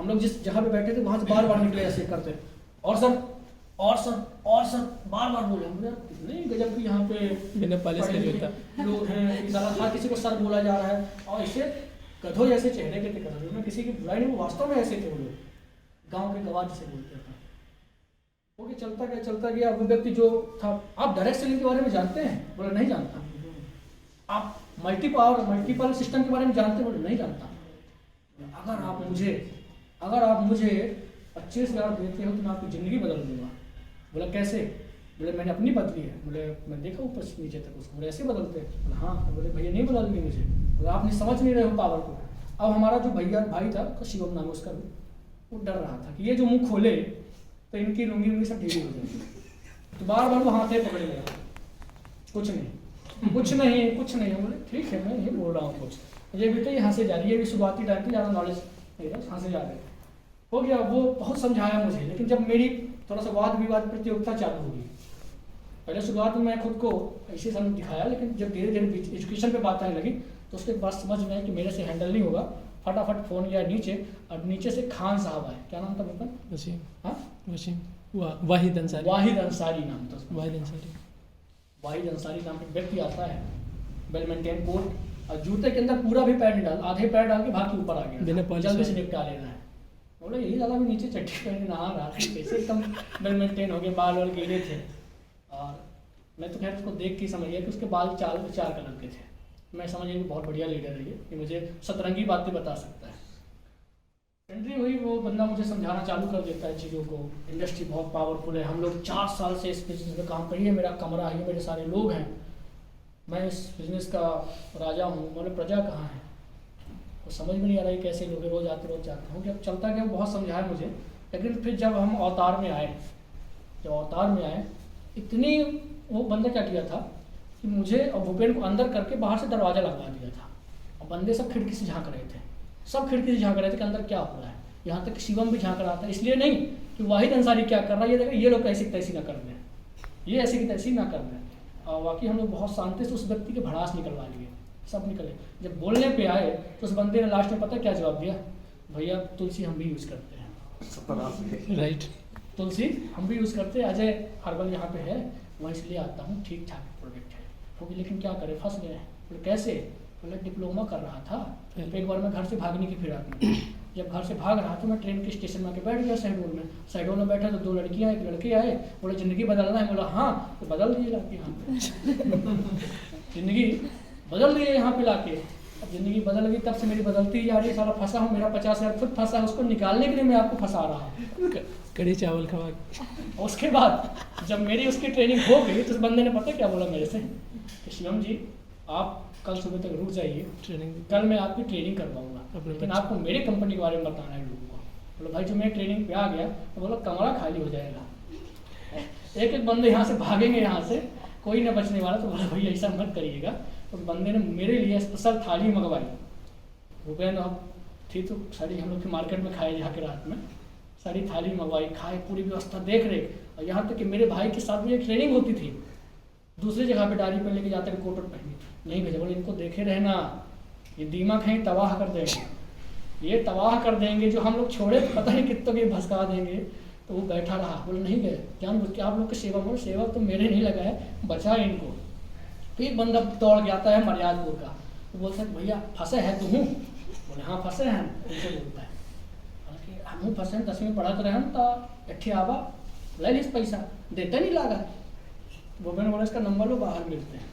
हम लोग जिस जगह पे बैठे थे वहाँ से बार बार निकले ऐसे करते, और सर बार बार बोले। हम बोले, यार कितने गजब की यहाँ पे बिना पॉलिश के पढ़े जूता। लिखे लोग हैं, इस तरह हर किसी को सर बोला जा रहा है, और ऐसे गधों जैसे चेहरे के थे गधों, मैं किसी की बुराई नहीं, वो वास्तव में ऐसे थे वो लोग, गाँव के गवाह जिसे बोलते हैं। ओके, चलता गया। वो व्यक्ति जो था, आप डायरेक्ट सेलिंग के बारे में जानते हैं? बोले नहीं जानता। आप मल्टीपल सिस्टम के बारे में जानते हैं? बोले नहीं जानता। अगर आप मुझे 25,000 देते हो तो मैं आपकी ज़िंदगी बदल दूंगा। बोला कैसे? बोले मैंने अपनी बदली है। बोले मैं देखा ऊपर से नीचे तक उसको, बोले ऐसे बदलते हैं? बोले हाँ। बोले भैया नहीं बदलनी मुझे। बोले आप नहीं समझ नहीं रहे हो पावर को। अब हमारा जो भाई था, शिवम नाम उसका, वो डर रहा था कि ये जो मुँह खोले तो इनकी लुंगी सब ढीली हो जाएगी, तो बार बार वो हाथ पकड़े लगा। कुछ नहीं। बोले ठीक है, मैं ये बोल रहा हूँ कुछ, ये बेटे यहाँ से जा रही है, ये भी शुरुआती टाइम पे ज़्यादा नॉलेज नहीं था, यहाँ से जा रहे हो गया। वो बहुत समझाया मुझे, लेकिन जब मेरी थोड़ा सा वाद विवाद प्रतियोगिता चालू होगी, पहले शुरुआत में मैं खुद को ऐसे समझ दिखाया, लेकिन जब धीरे धीरे एजुकेशन पे बात आने लगी तो उसके बाद समझ में आया कि मेरे से हैंडल नहीं होगा। फटाफट फ़ोन गया नीचे, और नीचे से खान साहब आए। क्या नाम था भूपन? वसीम। हाँ, वसीम वाहिद अंसारी नाम था उसका। वाहिद अंसारी नाम का व्यक्ति आता है, वेल मेंटेन कोट, और जूते के अंदर पूरा भी पैर नहीं डाल, आधे पैर डाल के भाग के ऊपर आ गया, जल्दी से निपटा लेना है। बोले यही ज़्यादा भी नीचे चट्टी पहन नहा रहा, कैसे एकदम वेल मेंटेन हो गए, बाल वाल गीले थे। और मैं तो खैर उसको देख के समझ गया कि उसके बाल 4 कलर के थे। मैं समझ गया कि बहुत बढ़िया लीडर है ये, कि मुझे सतरंगी बातें बता सकता है। एंट्री हुई, वो बंदा मुझे समझाना चालू कर देता है चीज़ों को। इंडस्ट्री बहुत पावरफुल है, हम लोग 4 साल से इस बिजनेस में काम करिए, मेरा कमरा है, मेरे सारे लोग हैं, मैं इस बिजनेस का राजा हूँ, मतलब प्रजा कहाँ है? वो समझ में नहीं आ रहा है कैसे लोग रोज़ आते हूँ। जब चलता गया बहुत समझाया मुझे, लेकिन फिर जब हम अवतार में आए, इतनी वो बंदा क्या किया था कि मुझे और भूपेन को अंदर करके बाहर से दरवाज़ा लगवा दिया था, और बंदे सब खिड़की से झाँक रहे थे, कि अंदर क्या हो रहा है। यहाँ तक शिवम भी झाँक रहा था, इसलिए नहीं कि वाहिद अंसारी क्या कर रहा है, ये देखा ये लोग ऐसी तैसी ना कर दें, ये ऐसी की तैसी ना कर दें। और वाकई हम लोग बहुत शांति से उस व्यक्ति के भड़ास निकलवा लिए, सब निकले। जब बोलने पे आए तो उस बंदे ने लास्ट में पता क्या जवाब दिया? भैया तुलसी हम भी यूज़ करते हैं। राइट, तुलसी हम भी यूज़ करते हैं, अजय हर्बल यहाँ पे है, वहाँ इसलिए आता हूँ, ठीक ठाक प्रोडक्ट है। होगी, लेकिन क्या करें, फंस गए। बोले कैसे? बोले डिप्लोमा कर रहा था, तो एक बार मैं घर से भागने की फिराक में, जब घर से भाग रहा था मैं ट्रेन के स्टेशन में आके बैठ गया साइडोल में बैठा, तो 2 लड़कियाँ, 1 लड़के आए, बोले ज़िंदगी बदलना है। बोला हाँ, तो बदल दिए लाके यहाँ पे ज़िंदगी बदल दिए यहाँ पे लाके। अब ज़िंदगी बदल गई, तब से मेरी बदलती ही जा रही है। सारा फंसा हूँ, मेरा 50,000 खुद फंसा है, उसको निकालने के लिए मैं आपको फंसा रहा हूँ। कड़ी चावल खवा। उसके बाद जब मेरी उसकी ट्रेनिंग हो गई तो उस बंदे ने पता क्या बोला मेरे से कि शिवम जी आप कल सुबह तक रुक जाइए, कल मैं आपकी ट्रेनिंग करवाऊंगा, लेकिन आपको मेरे कंपनी के बारे में बताना है लोगों को। बोला भाई जो मैं ट्रेनिंग पे आ गया तो बोला कमरा खाली हो जाएगा, एक बंदे यहाँ से भागेंगे, यहाँ से कोई ना बचने वाला। तो बोला भाई ऐसा मत करिएगा। तो बंदे ने मेरे लिए स्पेशल थाली मंगवाई। भूपेन अब थी तो सारी हम लोग मार्केट में खाए जाके रात में, सारी थाली मंगवाई, खाए, पूरी व्यवस्था देख रहे। और यहाँ तक कि मेरे भाई के साथ में एक ट्रेनिंग होती थी, दूसरी जगह पे डायरी पर लेके जाते हैं, कोट पहनी नहीं भेजा। बोले इनको देखे रहना, ये दीमक है, तबाह कर देंगे, ये तबाह कर देंगे, जो हम लोग छोड़े पता नहीं कितनों के भसका देंगे। तो वो बैठा रहा, बोले नहीं गए, जानबूझ के आप लोग की सेवा। बोले सेवा तो मेरे नहीं लगा है, बचा इनको। फिर एक बंदा दौड़ के आता है मर्यादपुर का, तो बोलता है भैया फंसे है तुम? बोले हाँ फंसे हैं। उनसे बोलता है हम फंसे 10वीं में पढ़त रहे तो इट्ठे आवा ले लीस पैसा देते नहीं लागा। भूपेन बोले इसका नंबर लो, बाहर मिलते हैं।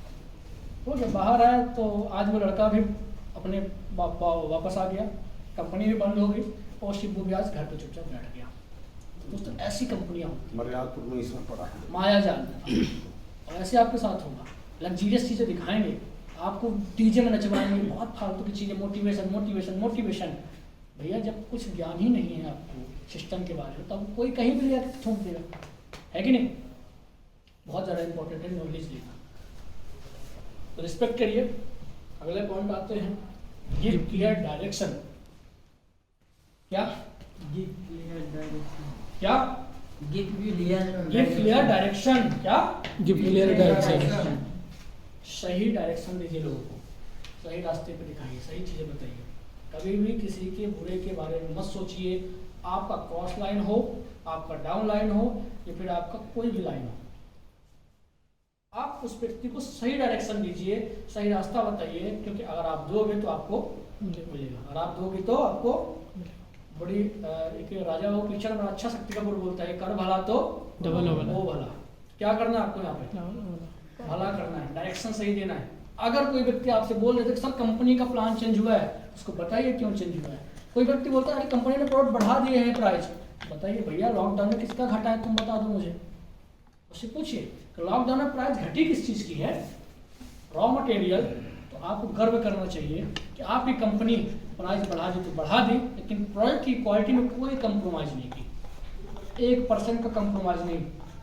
वो जब बाहर आया तो आज वो लड़का भी अपने वापस आ गया, कंपनी भी बंद हो गई, और शिबू भी आज घर पे चुपचाप बैठ गया। दोस्तों ऐसी कंपनियाँ होती हैं, मर्यादपुर में इसमें पड़ा है मायाजाल। और ऐसे आपके साथ होगा, लग्जीरियस चीज़ें दिखाएंगे आपको, डीजे में नचवाएंगे, बहुत फालतू की चीज़ें, मोटिवेशन मोटिवेशन मोटिवेशन। भैया जब कुछ ज्ञान ही नहीं है आपको सिस्टम के बारे में, तब कोई कहीं भी ले थूक देगा, है कि नहीं? बहुत ज़्यादा इंपॉर्टेंट है नॉलेज लेना। तो रिस्पेक्ट करिए। अगले पॉइंट आते हैं, गिव क्लियर डायरेक्शन। क्या गिव क्लियर डायरेक्शन? क्या गिव क्लियर डायरेक्शन? क्या गिव क्लियर डायरेक्शन। सही डायरेक्शन दीजिए लोगों को, सही रास्ते पे दिखाइए, सही चीज़ें बताइए। कभी भी किसी के बुरे के बारे में मत सोचिए। आपका क्रॉस लाइन हो, आपका डाउन लाइन हो, या फिर आपका कोई भी लाइन हो, आप उस व्यक्ति को सही डायरेक्शन दीजिए, सही रास्ता बताइए, क्योंकि अगर आप दोगे तो आपको मिलेगा। अगर आप दोगे तो आपको बड़ी एक राजा वो पिक्चर में अच्छा शक्ति कपूर बोलता है, कर भला तो डबल हो भला। वो भला। क्या करना है आपको यहाँ पे? भला करना है, डायरेक्शन सही देना है। अगर कोई व्यक्ति आपसे बोल रहे थे सर कंपनी का प्लान चेंज हुआ है, उसको बताइए क्यों चेंज हुआ है। कोई व्यक्ति बोलता है कंपनी ने प्रोडक्ट बढ़ा दिए हैं प्राइस, बताइए भैया लॉकडाउन में किसका घटा है, तुम बता दो मुझे। उससे पूछिए कि लॉकडाउन में प्राइस घटी किस चीज़ की है, रॉ मटेरियल। तो आपको गर्व करना चाहिए कि आपकी कंपनी प्राइस बढ़ा दी तो बढ़ा दी, लेकिन प्रोडक्ट की क्वालिटी में कोई कंप्रोमाइज़ नहीं की, 1% का कंप्रोमाइज़ नहीं।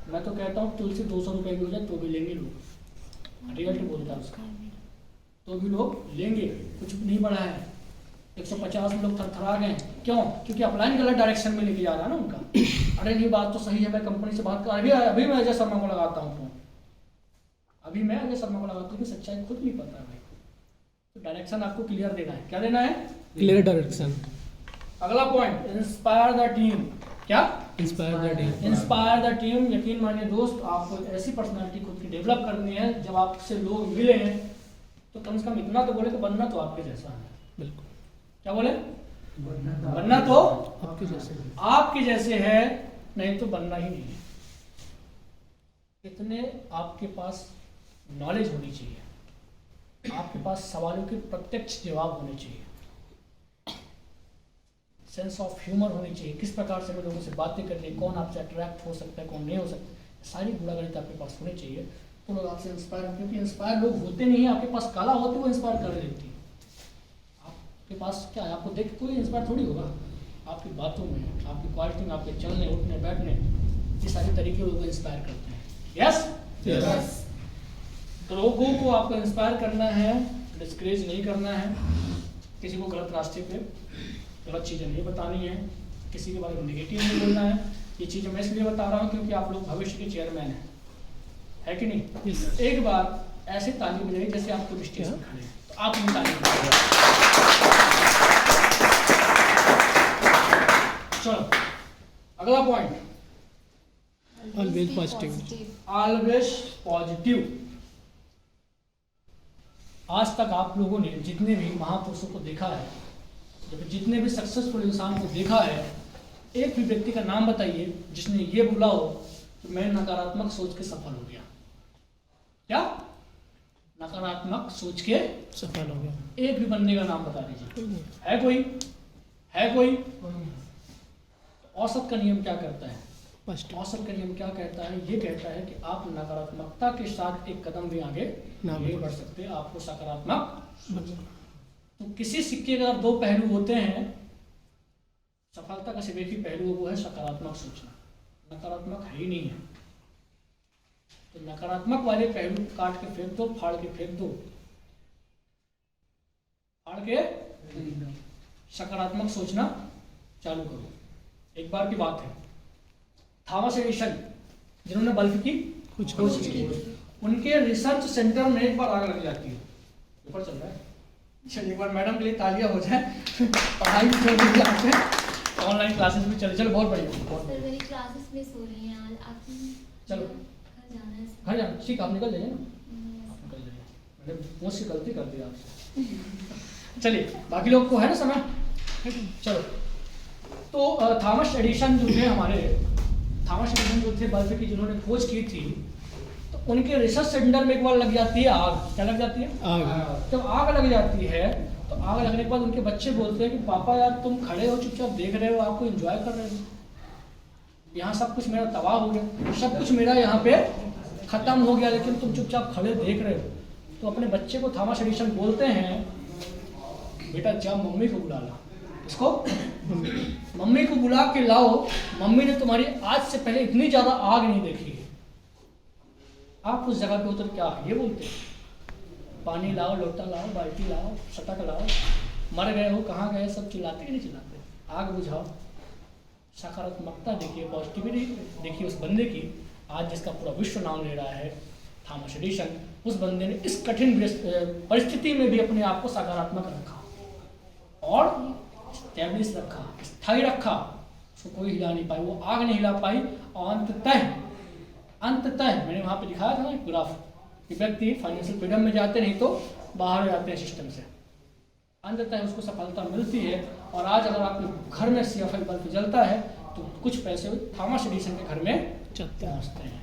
मैं तो कहता हूँ तुलसी 200 रुपये की हो जाए तो भी लेंगे लोग, रियलिटी बोलता है उसका, तो भी लोग लेंगे। कुछ नहीं बढ़ा है, 150 में लोग थरथरा गए। क्यों? क्योंकि अपलाइन गलत डायरेक्शन में लेके जा रहा है ना उनका। अरे नहीं बात तो सही है, मैं कंपनी से बात कर, अभी मैं अजय शर्मा को लगाता हूँ फोन, अभी मैं अजय शर्मा को लगाता हूँ, सच्चाई खुद नहीं पता है भाई। तो डायरेक्शन आपको क्लियर देना है। क्या देना है? Clear direction. अगला पॉइंट, इंस्पायर द टीम। क्या? Inspire the team. Inspire the team. यकीन मानिए दोस्त, आपको ऐसी पर्सनालिटी खुद की डेवलप करनी है, जब आपसे लोग मिले हैं तो कम से कम इतना तो बोले कि बनना तो आपके जैसा है। बिल्कुल। क्या बोले? बनना तो आपके जैसे है, नहीं तो बनना ही नहीं है। इतने आपके पास नॉलेज होनी चाहिए, आपके पास सवालों के प्रत्यक्ष जवाब होने चाहिए, सेंस ऑफ ह्यूमर होनी चाहिए, किस प्रकार से हमें लोगों से बातें करनी है, कौन आपसे अट्रैक्ट हो सकता है, कौन नहीं हो सकता, सारी गुणागणित आपके पास होनी चाहिए। तो लोग आपसे इंस्पायर, क्योंकि इंस्पायर लोग होते नहीं हैं, आपके पास कला होती है वो इंस्पायर कर देती है। आपके पास क्या है, आपको देख के कोई इंस्पायर थोड़ी होगा, आपकी बातों में, आपकी क्वालिटी में, आपके चलने उठने बैठने, ये सारे तरीके लोगों को इंस्पायर करते हैं। यस। तो लोगों को आपको इंस्पायर करना है, डिस्करेज नहीं करना है, किसी को गलत रास्ते पे गलत चीज़ें नहीं बतानी है, किसी के बारे में नेगेटिव नहीं बोलना है। ये चीज़ें मैं इसलिए बता रहा हूँ क्योंकि आप लोग भविष्य के चेयरमैन हैं, है कि नहीं? Yes. एक बार ऐसे ताली बजाइए जैसे आप खुद स्टेज पर खड़े हैं, तो आप भी ताली बजाइए। चलो अगला point, always positive. Always positive. आज तक आप लोगों ने जितने भी महापुरुषों को देखा है, जितने भी सक्सेसफुल इंसान को देखा है, एक भी व्यक्ति का नाम बताइए जिसने ये बोला हो कि मैं नकारात्मक सोच के सफल हो गया। क्या? नकारात्मक सोच के सफल हो गया। एक भी बंदे का नाम बता दीजिए। कोई नहीं। है कोई? है कोई? औसत का नियम क्या करता है? पॉजिटिव। औसत का नियम क्या कहता है? ये कहता है कि आप नकारात्मकता के साथ एक कदम भी आगे नहीं बढ़ सकते, आपको सकारात्मक। तो किसी सिक्के का दो पहलू होते हैं, सफलता का सिर्फ एक ही पहलू है, वो है सकारात्मक सोचना। नकारात्मक है ही नहीं है, तो नकारात्मक वाले पहलू काट के फेंक दो, फाड़ के फेंक दो, फाड़ के सकारात्मक सोचना चालू करो। एक बार की बात है, थॉमस एडिसन जिन्होंने बल्ब की खोज की, उनके रिसर्च सेंटर में एक बार आग लग जाती है। ऊपर चल रहा है, चलिए एक बार मैडम के लिए तालियां हो जाए। पढ़ाई भी चल रही है आपसे, ऑनलाइन क्लासेस भी चल, चलो बहुत बढ़िया। सर मेरी क्लासेस मिस हो रही हैं आज, आप चलो घर जाना है सर। घर जाना, ठीक, आप निकल जाइए ना, आप निकल जाइए, मैंने मुझसे गलती कर दी आपसे। चलिए बाकी लोग को है ना समय, चलो। तो थॉमस एडिसन जो थे हमारे, थॉमस एडिसन जो थे बल्ब की जिन्होंने खोज की थी, तो उनके रिसर्च सेंटर में एक बार लग जाती है आग। क्या लग जाती है? आग। जब आग लग जाती है तो आग लगने के बाद उनके बच्चे बोलते हैं कि पापा यार तुम खड़े हो चुपचाप देख रहे हो, आपको एंजॉय कर रहे हो, यहाँ सब कुछ मेरा तबाह हो गया, सब कुछ मेरा यहाँ पे खत्म हो गया, लेकिन तुम चुपचाप खड़े देख रहे हो। तो अपने बच्चे को थॉमस एडिसन बोलते हैं, बेटा जा मम्मी को बुला ला। इसको मम्मी को बुला के लाओ, मम्मी ने तुम्हारी आज से पहले इतनी ज्यादा आग नहीं देखी है। आप उस जगह पे उतर क्या ये बोलते हैं, पानी लाओ, लोटा लाओ, बाल्टी लाओ, शतक लाओ, मर गए हो, कहाँ गए, सब चिल्लाते कि नहीं चिल्लाते? आग बुझाओ, सकारात्मकता देखिए, पॉजिटिविटी देखिए उस बंदे की, आज जिसका पूरा विश्व नाम ले रहा है, थॉमस एडिसन। उस बंदे ने इस कठिन परिस्थिति में भी अपने आप को सकारात्मक रखा और स्टैब्लिश रखा, स्थायी रखा, उसको कोई हिला नहीं पाई, वो आग नहीं हिला पाई। और अंततः मैंने वहाँ पे दिखाया था ना ग्राफ कि व्यक्ति फाइनेंशियल फ्रीडम में जाते नहीं तो बाहर हो जाते हैं सिस्टम से, अंततः उसको सफलता मिलती है। और आज अगर आपके घर में CFL बल्ब जलता है तो कुछ पैसे थॉमस एडिसन के घर में पहुँचते हैं।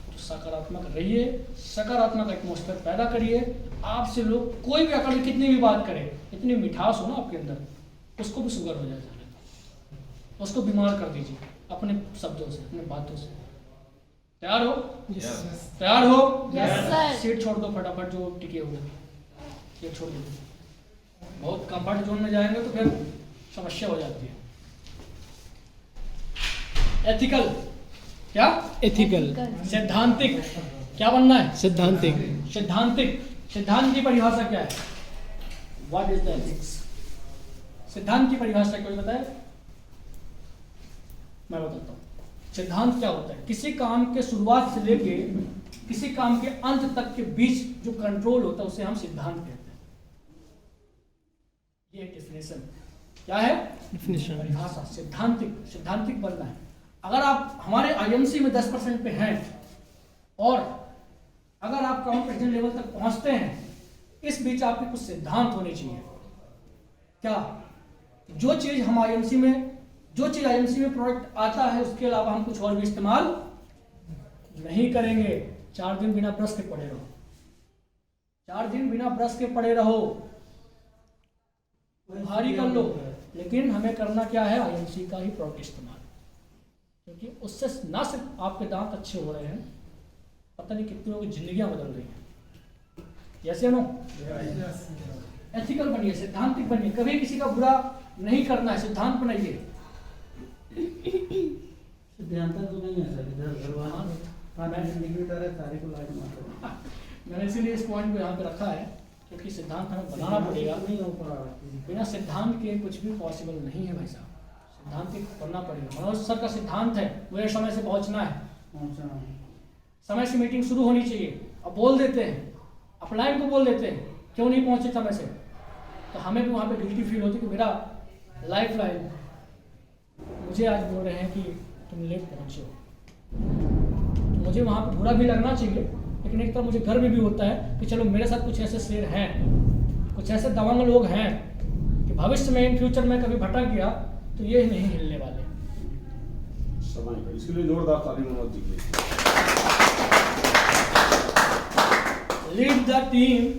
तो सकारात्मक रहिए, सकारात्मक एटमॉस्फेयर पैदा करिए। आपसे लोग कोई भी अकड़ कितनी भी बात करे, इतनी मिठास हो ना आपके अंदर, उसको भी शुगर हो जाए, उसको बीमार कर दीजिए अपने शब्दों से, अपने बातों से। तैयार हो? तैयार हो? सीट छोड़ दो फटाफट जो टिके हुए, सीट छोड़ दो। बहुत कंफर्ट जोन में जाएंगे तो फिर समस्या हो जाती है। एथिकल, क्या? एथिकल, सैद्धांतिक, क्या बनना है? सैद्धांतिक। सैद्धांतिक, सिद्धांत की परिभाषा क्या है? What is the ethics? सिद्धांत की परिभाषा कोई बताए? मैं बताता हूँ। सिद्धांत क्या होता है? किसी काम के शुरुआत से लेके किसी काम के अंत तक के बीच जो कंट्रोल होता है उसे हम सिद्धांत कहते हैं। ये डेफिनेशन क्या है? डेफिनेशन, परिभाषा। सिद्धांतिक, सिद्धांतिक बनना है। अगर आप हमारे IMC में 10% पे हैं और अगर आप कॉम्पिटिशन लेवल तक पहुंचते हैं, इस बीच आपके कुछ सिद्धांत होने चाहिए। क्या? जो चीज IMC में प्रोडक्ट आता है उसके अलावा हम कुछ और भी इस्तेमाल नहीं करेंगे। 4 दिन बिना ब्रश के पड़े रहो, 4 दिन बिना ब्रश के पड़े रहो, भारी कर लो, लेकिन हमें करना क्या है? IMC का ही प्रोडक्ट इस्तेमाल, क्योंकि उससे ना सिर्फ आपके दांत अच्छे हो रहे हैं, पता नहीं कितनों की जिंदगियां बदल रही हैं। यस या नो? एथिकल बनिए, सिद्धांतिक बनिए, कभी किसी का बुरा नहीं करना है, सिद्धांत बनाइए। सिद्धांत तो नहीं है सर, इधर सारे को लाइट मार। मैंने इसीलिए इस पॉइंट को यहाँ पे रखा है, क्योंकि सिद्धांत हमें बनाना पड़ेगा। नहीं हो पा रहा, बिना सिद्धांत के कुछ भी पॉसिबल नहीं है भाई साहब, सिद्धांतिक बनना पड़ेगा। मनोज सर का सिद्धांत है मुझे समय से पहुंचना है, समय से मीटिंग शुरू होनी चाहिए। अब बोल देते हैं, अपलाइन को बोल देते हैं, क्यों नहीं पहुंचे समय से, तो हमें भी वहाँ पे गिल्टी फील होती कि मेरा लाइफ लाइन मुझे आज बोल रहे हैं कि तुम लेट पहुँचे हो। तो मुझे वहाँ पे बुरा भी लगना चाहिए, लेकिन एक तरफ मुझे गर्व भी होता है कि चलो मेरे साथ कुछ ऐसे शेर हैं, कुछ ऐसे दबंग लोग हैं कि भविष्य में इन फ्यूचर में कभी भटक गया तो ये नहीं हिलने वाले। समय इसके लिए जोरदार ताली मत दीजिए। लीड द टीम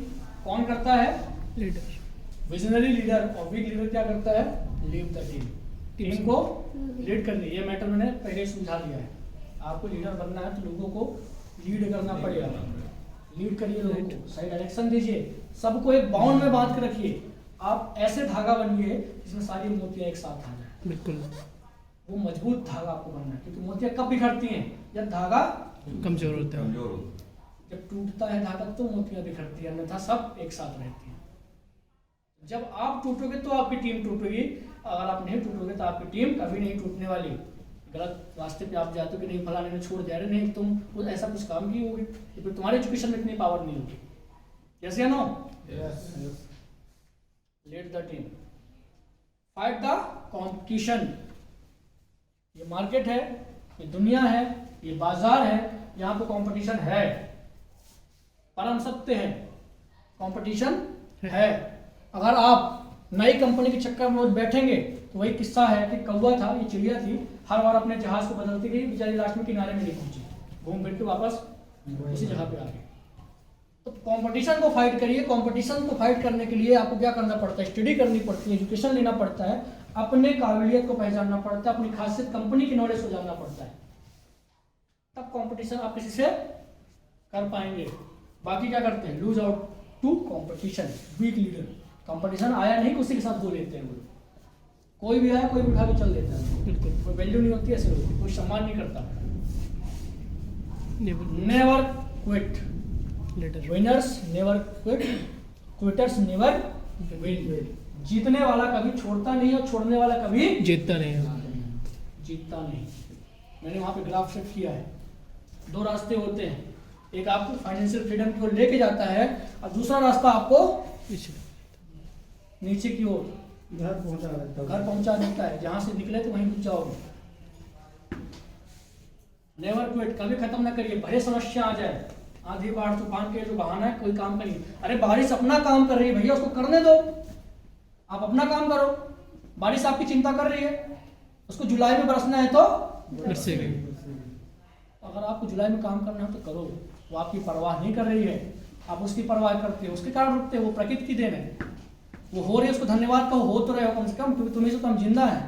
कौन करता है? लीडर। Visionary leader. और वीक लीडर क्या करता है? लीड द टीम, टीम को लीड करनी। ये मैटर मैंने पहले समझा दिया है। आपको लीडर बनना है तो लोगों को लीड करना पड़ेगा। लीड करिए, लोगों को सही डायरेक्शन दीजिए, सबको एक बाउंड में बांध के रखिए। आप ऐसे धागा बनिए जिसमें सारी मोतियां एक साथ आ जाए। बिल्कुल, वो मजबूत धागा आपको बनना है, क्योंकि मोतियां कब बिखरती हैं? जब धागा कमजोर होता है। जब टूटता है धागा तो मोतियां बिखरती है, अन्यथा सब एक साथ रहती हैं। जब आप टूटोगे तो आपकी टीम टूटेगी, अगर आप नहीं टूटोगे तो आपकी टीम कभी नहीं टूटने वाली। गलत रास्ते पे आप जाते हो कि नहीं फलाने ने छोड़ दिया, अरे नहीं तुम कुछ ऐसा कुछ काम की होगी, फिर तुम्हारे एजुकेशन में इतनी पावर नहीं होगी। यस या no? Lead the team, fight the competition. ये मार्केट है, ये दुनिया है, ये बाजार है, यहाँ पे कंपटीशन है, परम सत्य है, कंपटीशन है। अगर आप नई कंपनी के चक्कर में रोज बैठेंगे तो वही किस्सा है कि कौवा था, ये चिड़िया थी, हर बार अपने जहाज को बदलती गई, बेचारी लास्ट में किनारे में नहीं पहुंची, घूम फिर के वापस उसी जगह पे आ गई। तो कंपटीशन को फाइट करिए। कंपटीशन को फाइट करने के लिए आपको क्या करना पड़ता है? स्टडी करनी पड़ती है, एजुकेशन लेना पड़ता है, अपने काबिलियत को पहचानना पड़ता है, अपनी खासियत, कंपनी की नॉलेज को जानना पड़ता है, तब कंपटीशन आप किसी से कर पाएंगे। बाकी क्या करते हैं? Lose out to competition. Weak leader, competition आया नहीं उसी के साथ हो लेते हैं। वो कोई भी आया कोई भी उठा के चल देता है, बिल्कुल। कोई वैल्यू नहीं होती ऐसे लोगों की, कोई सम्मान नहीं करता। Never never quit, leader. Winners never quit, quitters never win. जीतने वाला कभी छोड़ता नहीं और छोड़ने वाला कभी जीतता नहीं है। जीतता नहीं। मैंने वहाँ पे ग्राफ सेट किया है। 2 रास्ते होते हैं, एक आपको फाइनेंशियल फ्रीडम की ओर लेके जाता है और दूसरा रास्ता आपको नीचे की ओर घर पहुंचा देता हूँ। घर पहुंचा देता है। जहां से निकले तो वहीं रुक जाओगे। नेवर क्विट, कभी खत्म ना करिए, भले समस्या आ जाए, आंधी बाढ़ तूफान के जो बहाना है, कोई काम करिए। अरे बारिश अपना काम कर रही है भैया, उसको करने दो, आप अपना काम करो। बारिश आपकी चिंता कर रही है, उसको जुलाई में बरसना है तो बरसेगी। अगर आपको जुलाई में काम करना है तो करो। वो आपकी परवाह नहीं कर रही है, आप उसकी परवाह करते हो, उसके कारण रुकते हो। वो प्रकृति की देन है, वो हो रही है, उसको धन्यवाद कहो, हो तो रहे हो कम से कम, क्योंकि तुम्हें से तो हम जिंदा हैं।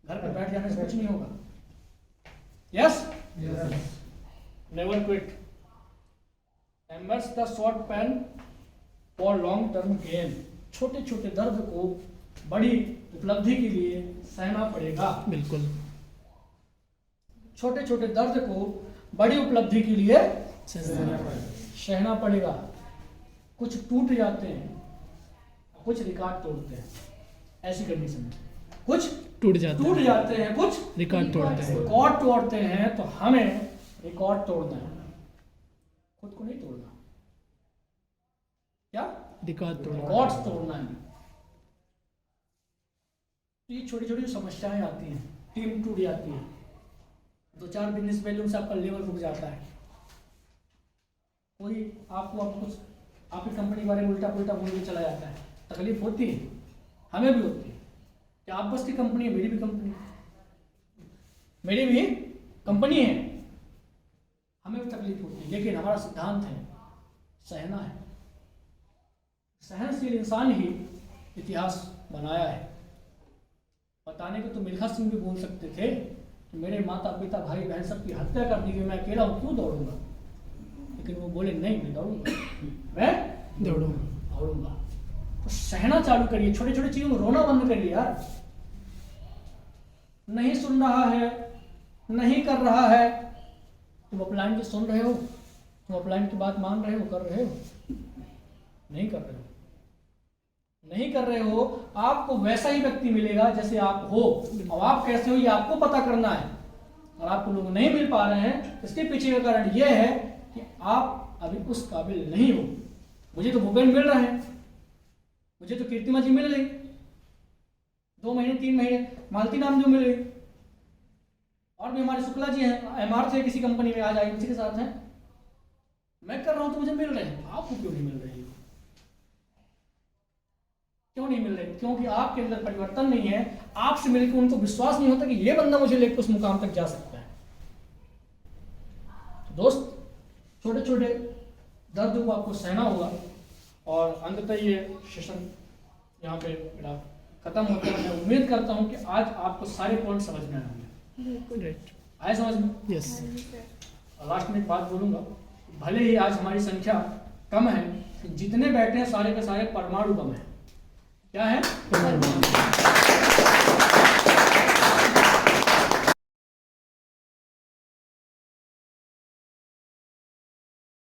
घर पे बैठ जाने से कुछ नहीं होगा। Yes, never quit, embrace the short pain for long term gain. छोटे छोटे दर्द को बड़ी उपलब्धि के लिए सहना पड़ेगा। बिल्कुल। छोटे छोटे दर्द को बड़ी उपलब्धि के लिए सहना पड़ेगा। कुछ टूट जाते हैं, कुछ रिकॉर्ड तोड़ते हैं। ऐसी कंडीशन में कुछ टूट जाते हैं, कुछ रिकॉर्ड तोड़ते हैं। रिकॉर्ड तोड़ते हैं, तो हमें रिकॉर्ड तोड़ना है, खुद को नहीं तोड़ना। क्या? रिकॉर्ड रिकॉर्ड्स तोड़ना है। तो ये छोटी छोटी समस्याएं आती हैं, टीम टूट जाती है, 2-4 बिजनेस वैल्यू से आपका लेवल रुक जाता है। कोई आपको कुछ आपकी कंपनी के बारे में उल्टा पुल्टा बोल के चला जाता है, तकलीफ होती है, हमें भी होती है। क्या आप बस की कंपनी है? मेरी भी कंपनी है, मेरी भी कंपनी है, हमें भी तकलीफ होती है। लेकिन हमारा सिद्धांत है सहना है। सहनशील इंसान ही इतिहास बनाया है। बताने को तो मिल्खा सिंह भी बोल सकते थे कि मेरे माता पिता भाई बहन सबकी हत्या कर दी गई, मैं अकेला हूँ, क्यों दौड़ूंगा? लेकिन वो बोले नहीं, मैं दौड़ूंगा, मैं दौड़ूंगा। तो सहना चालू करिए, छोटे छोटे चीजों में रोना बंद करिए यार। नहीं सुन रहा है, नहीं कर रहा है, तुम अपलाइन की सुन रहे हो, तुम अपलाइन की बात मान रहे हो, कर रहे हो? नहीं कर रहे हो, नहीं कर रहे हो। आपको वैसा ही व्यक्ति मिलेगा जैसे आप हो। और आप कैसे हो ये आपको पता करना है। और आपको लोग नहीं मिल पा रहे हैं, इसके पीछे का कारण यह है कि आप अभी उस काबिल नहीं हो। मुझे तो भूपेन मिल रहे हैं, मुझे तो कीर्तिमा जी मिल गई, 2 महीने 3 महीने मालती नाम जो मिल गई, और भी हमारे शुक्ला जी हैं, एमआर थे किसी कंपनी में, आज आईएमसी के साथ हैं। मैं कर रहा हूं तो मुझे मिल रहे हैं, आपको क्यों नहीं मिल रही? क्यों नहीं मिल रही? क्योंकि आपके अंदर परिवर्तन नहीं है। आपसे मिलकर उनको विश्वास नहीं होता कि ये बंदा मुझे लेकर उस मुकाम तक जा सकता है। तो दोस्त, छोटे छोटे दर्द को आपको सहना होगा। और अंततः ये सेशन यहाँ पे मेरा खत्म होता है। मैं उम्मीद करता हूँ कि आज आपको सारे पॉइंट समझ में आए होंगे। राइट, आए समझ में? यस। और लास्ट में एक बात बोलूँगा, भले ही आज हमारी संख्या कम है, जितने बैठे हैं सारे के सारे परमाणु बम है। क्या है?